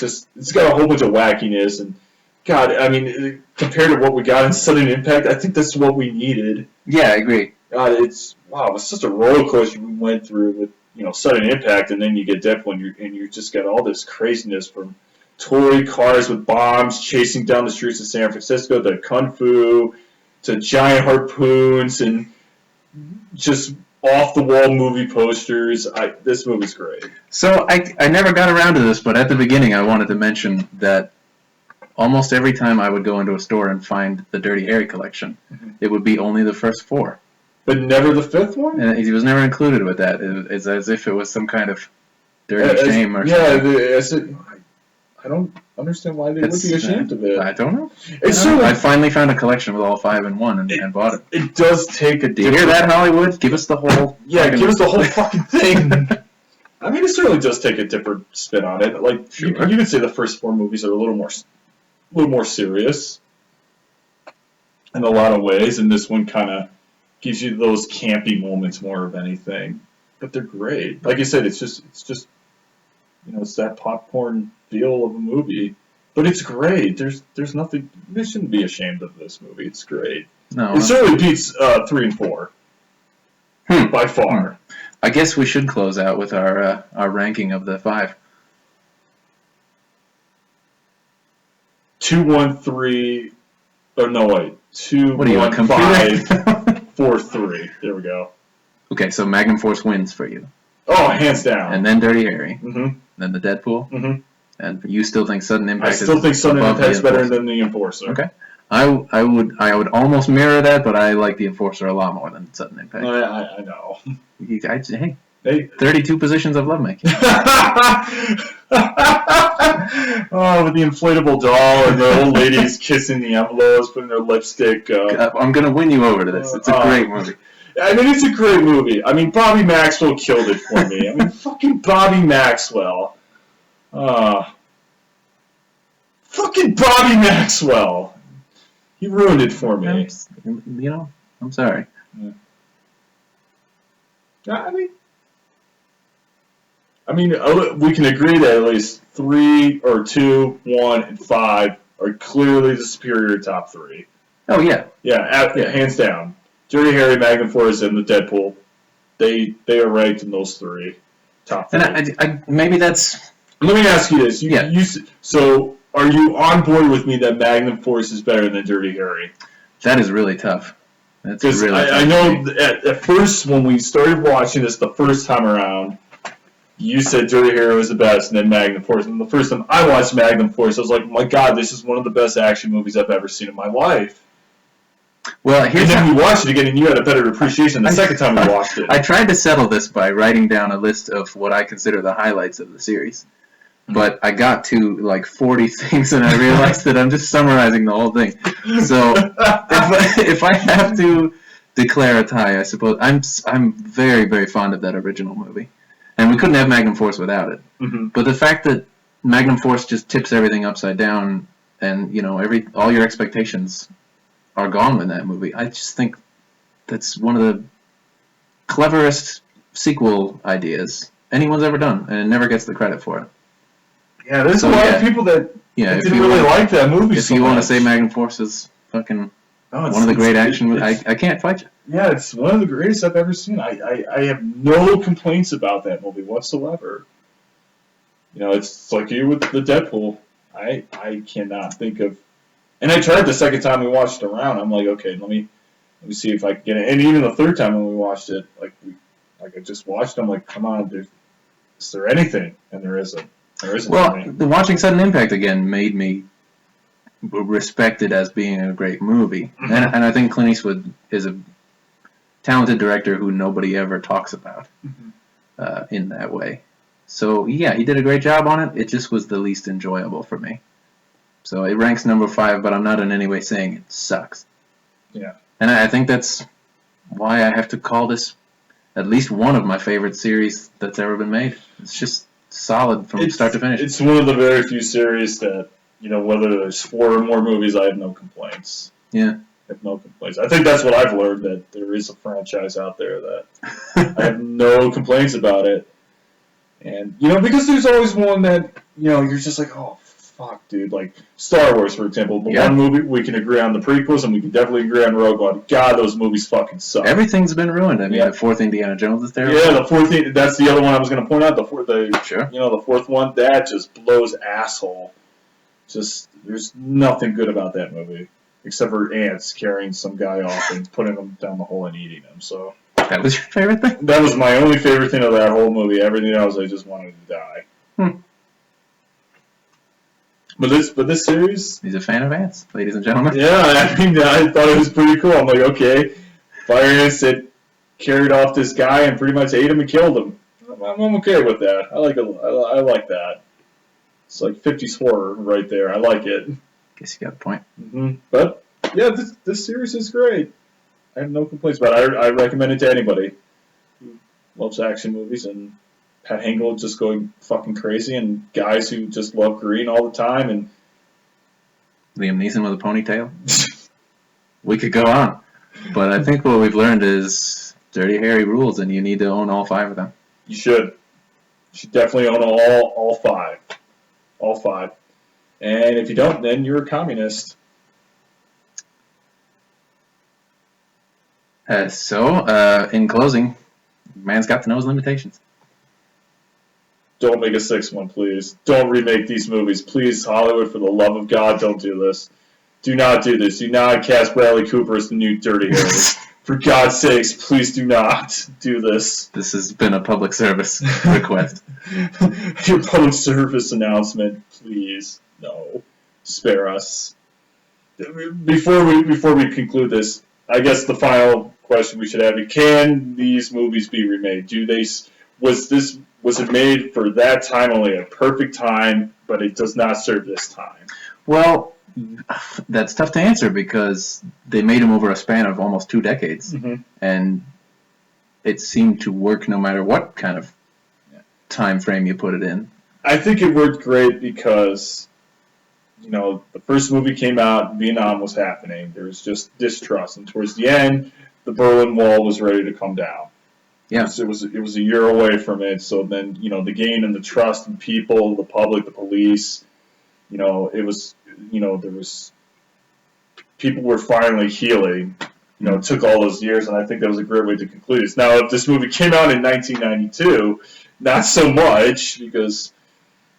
It's got a whole bunch of wackiness, and God, I mean, compared to what we got in Sudden Impact, I think that's what we needed. Yeah, I agree. God, it was such a roller coaster we went through with Sudden Impact, and then you get Deadpool, and you just got all this craziness from toy cars with bombs chasing down the streets of San Francisco, to kung fu, to giant harpoons, and just off-the-wall movie posters. This movie's great. So I never got around to this, but at the beginning I wanted to mention that almost every time I would go into a store and find the Dirty Harry collection, it would be only the first 4. But never the 5th one? And he was never included with that. It's as if it was some kind of dirty shame or something. I don't understand why they would be ashamed of it. I don't know. I finally found a collection with all 5 in one and bought it. It does take a Do you hear that, Hollywood? Give us the whole... Yeah, give us the whole fucking thing. I mean, it certainly does take a different spin on it. Like, sure. you could say the first 4 movies are a little more serious in a lot of ways, and this one kind of gives you those campy moments more of anything. But they're great. Like you said, it's just it's that popcorn feel of a movie. But it's great. There's nothing. They shouldn't be ashamed of this movie. It's great. No, it certainly beats 3 and 4 by far. I guess we should close out with our ranking of the 5. 2, 1, 3. Or no, wait. 2, what are you, 1, 5, 4, 3. There we go. Okay, so Magnum Force wins for you. Oh, hands down. And then Dirty Harry. Mm-hmm. Then the Deadpool. Mm-hmm. And you still think Sudden Impact? I still think Sudden Impact's better than the Enforcer. Okay. I would almost mirror that, but I like the Enforcer a lot more than Sudden Impact. I know. Hey, 32 positions of lovemaking. Oh, with the inflatable doll and the old ladies kissing the envelopes, putting their lipstick. I'm gonna win you over to this. It's a great movie. I mean, it's a great movie. I mean, Bobby Maxwell killed it for me. I mean, fucking Bobby Maxwell. Fucking Bobby Maxwell. He ruined it for me. I'm sorry. Yeah. I mean, we can agree that at least 3 or 2, 1, and 5 are clearly the superior top 3. Oh yeah. Yeah, hands down. Dirty Harry, Magnum Force, and the Deadpool. They are ranked in those 3 top 3. And maybe that's. Let me ask you this. So, are you on board with me that Magnum Force is better than Dirty Harry? That is really tough. Because I know at first when we started watching this the first time around, you said Dirty Harry was the best, and then Magnum Force. And the first time I watched Magnum Force, I was like, my God, this is one of the best action movies I've ever seen in my life. Well, and then we watched it again, and you had a better appreciation the second time we watched it. I tried to settle this by writing down a list of what I consider the highlights of the series. But I got to like 40 things, and I realized that I'm just summarizing the whole thing. So if I have to declare a tie, I suppose I'm very, very fond of that original movie, and we couldn't have Magnum Force without it. Mm-hmm. But the fact that Magnum Force just tips everything upside down, and all your expectations are gone in that movie, I just think that's one of the cleverest sequel ideas anyone's ever done, and it never gets the credit for it. Yeah, there's a lot of people that didn't really like that movie. If you want to say Magnum Force is fucking one of the great action movies, I can't fight you. Yeah, it's one of the greatest I've ever seen. I have no complaints about that movie whatsoever. It's like you with the Deadpool. I cannot think of. And I tried the second time we watched it around. I'm like, okay, let me see if I can get it. And even the third time when we watched it, like I just watched it, I'm like, come on, is there anything? And there isn't. Well, watching Sudden Impact again made me respect it as being a great movie. Mm-hmm. And I think Clint Eastwood is a talented director who nobody ever talks about in that way. So, yeah, he did a great job on it. It just was the least enjoyable for me. So it ranks number 5, but I'm not in any way saying it sucks. Yeah. And I think that's why I have to call this at least one of my favorite series that's ever been made. It's just solid from start to finish. It's one of the very few series that, whether there's 4 or more movies, I have no complaints. Yeah. I have no complaints. I think that's what I've learned, that there is a franchise out there that I have no complaints about it. And, because there's always one that, you're just like, oh, fuck, dude. Like Star Wars, for example. The one movie, we can agree on the prequels, and we can definitely agree on Rogue One. God, those movies fucking suck. Everything's been ruined. I mean, the 4th Indiana Jones is terrible. Yeah, the 4th, that's the other one I was going to point out. The 4th one, that just blows asshole. Just, there's nothing good about that movie. Except for ants carrying some guy off and putting him down the hole and eating him, so. That was your favorite thing? That was my only favorite thing of that whole movie. Everything else, I just wanted to die. But this series, He's a fan of ants, ladies and gentlemen. yeah, I mean, I thought it was pretty cool. I'm like, okay, fire ants that carried off this guy and pretty much ate him and killed him. I'm okay with that. I like that. It's like 50s horror right there. I like it. Guess you got a point. But yeah, this series is great. I have no complaints about it. I recommend it to anybody who loves action movies and Pat Hingle just going fucking crazy and guys who just love green all the time and Liam Neeson with a ponytail. We could go on, but I think what we've learned is Dirty Harry rules, and you need to own all 5 of them. You should. You should definitely own all 5. All 5. And if you don't, then you're a communist. In closing, man's got to know his limitations. Don't make a 6th one, please. Don't remake these movies. Please, Hollywood, for the love of God, don't do this. Do not do this. Do not cast Bradley Cooper as the new Dirty Harry. For God's sakes, please do not do this. This has been a public service request. Your public service announcement, please. No. Spare us. Before we conclude this, I guess the final question we should have is, can these movies be remade? Was it made for that time, only a perfect time, but it does not serve this time? Well, that's tough to answer because they made them over a span of almost 2 decades, and it seemed to work no matter what kind of time frame you put it in. I think it worked great because, the first movie came out, Vietnam was happening, there was just distrust, and towards the end, the Berlin Wall was ready to come down. Yeah. It was a year away from it, so then, the gain and the trust in people, the public, the police, it was, there was, people were finally healing. It took all those years, and I think that was a great way to conclude it. Now, if this movie came out in 1992, not so much, because,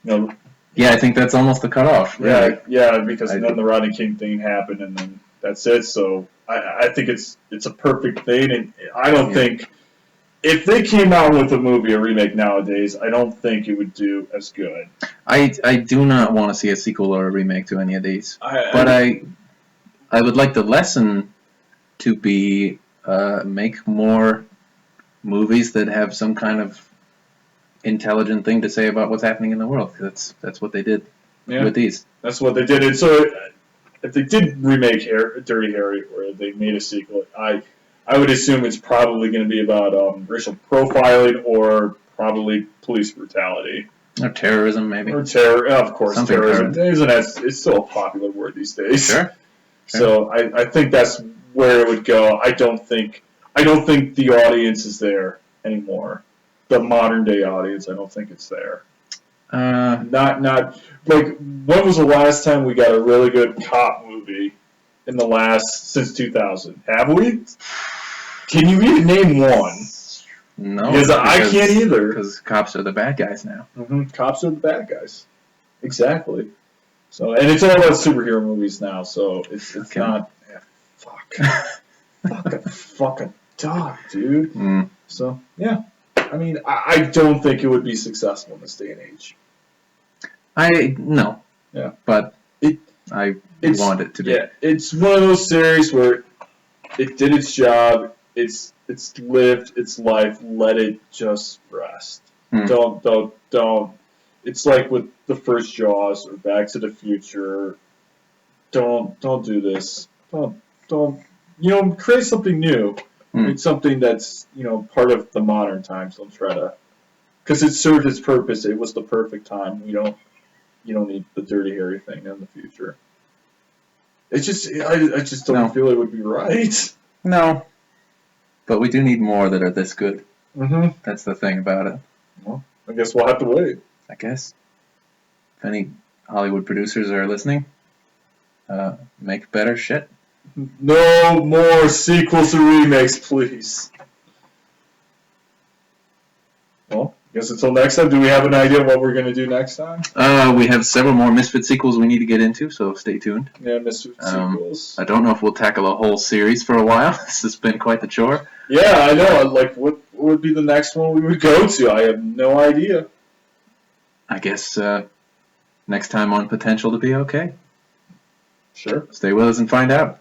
Yeah, I think that's almost the cutoff. Really. Yeah, because then the Rodney King thing happened, and then that's it. So I think it's a perfect thing, and I don't think if they came out with a remake nowadays, I don't think it would do as good. I do not want to see a sequel or a remake to any of these, but I would like the lesson to be make more movies that have some kind of intelligent thing to say about what's happening in the world. That's what they did with these. That's what they did. And so if they did remake Dirty Harry, or they made a sequel, I would assume it's probably going to be about racial profiling or probably police brutality. Or terrorism, maybe. Or terror, of course, something terrorism. It's still a popular word these days. Sure. So I think that's where it would go. I don't think the audience is there anymore. The modern day audience, I don't think it's there. Not like, when was the last time we got a really good cop movie since 2000? Have we? Can you even name one? No, because I can't either. Because cops are the bad guys now. Cops are the bad guys. Exactly. So, and it's all about superhero movies now. So it's not. Yeah, fuck a dog, dude. So yeah, I mean, I don't think it would be successful in this day and age. No. Yeah. But I want it to be. Yeah, it's one of those series where it did its job. It's lived its life. Let it just rest. Don't. It's like with the first Jaws or Back to the Future. Don't do this. Don't. Create something new. It's something that's part of the modern times. Don't try to, because it served its purpose. It was the perfect time. You don't need the Dirty Harry thing in the future. It's just I just don't feel it would be right. No. But we do need more that are this good. That's the thing about it. Well, I guess we'll have to wait. I guess. If any Hollywood producers are listening, make better shit. No more sequels or remakes, please. Well, guess until next time, do we have an idea what we're going to do next time? We have several more Misfit sequels we need to get into, so stay tuned. Yeah, Mr. Sequels. I don't know if we'll tackle a whole series for a while. This has been quite the chore. Yeah, I know. Like, what would be the next one we would go to? I have no idea. I guess next time on Potential to Be Okay. Sure. Stay with us and find out.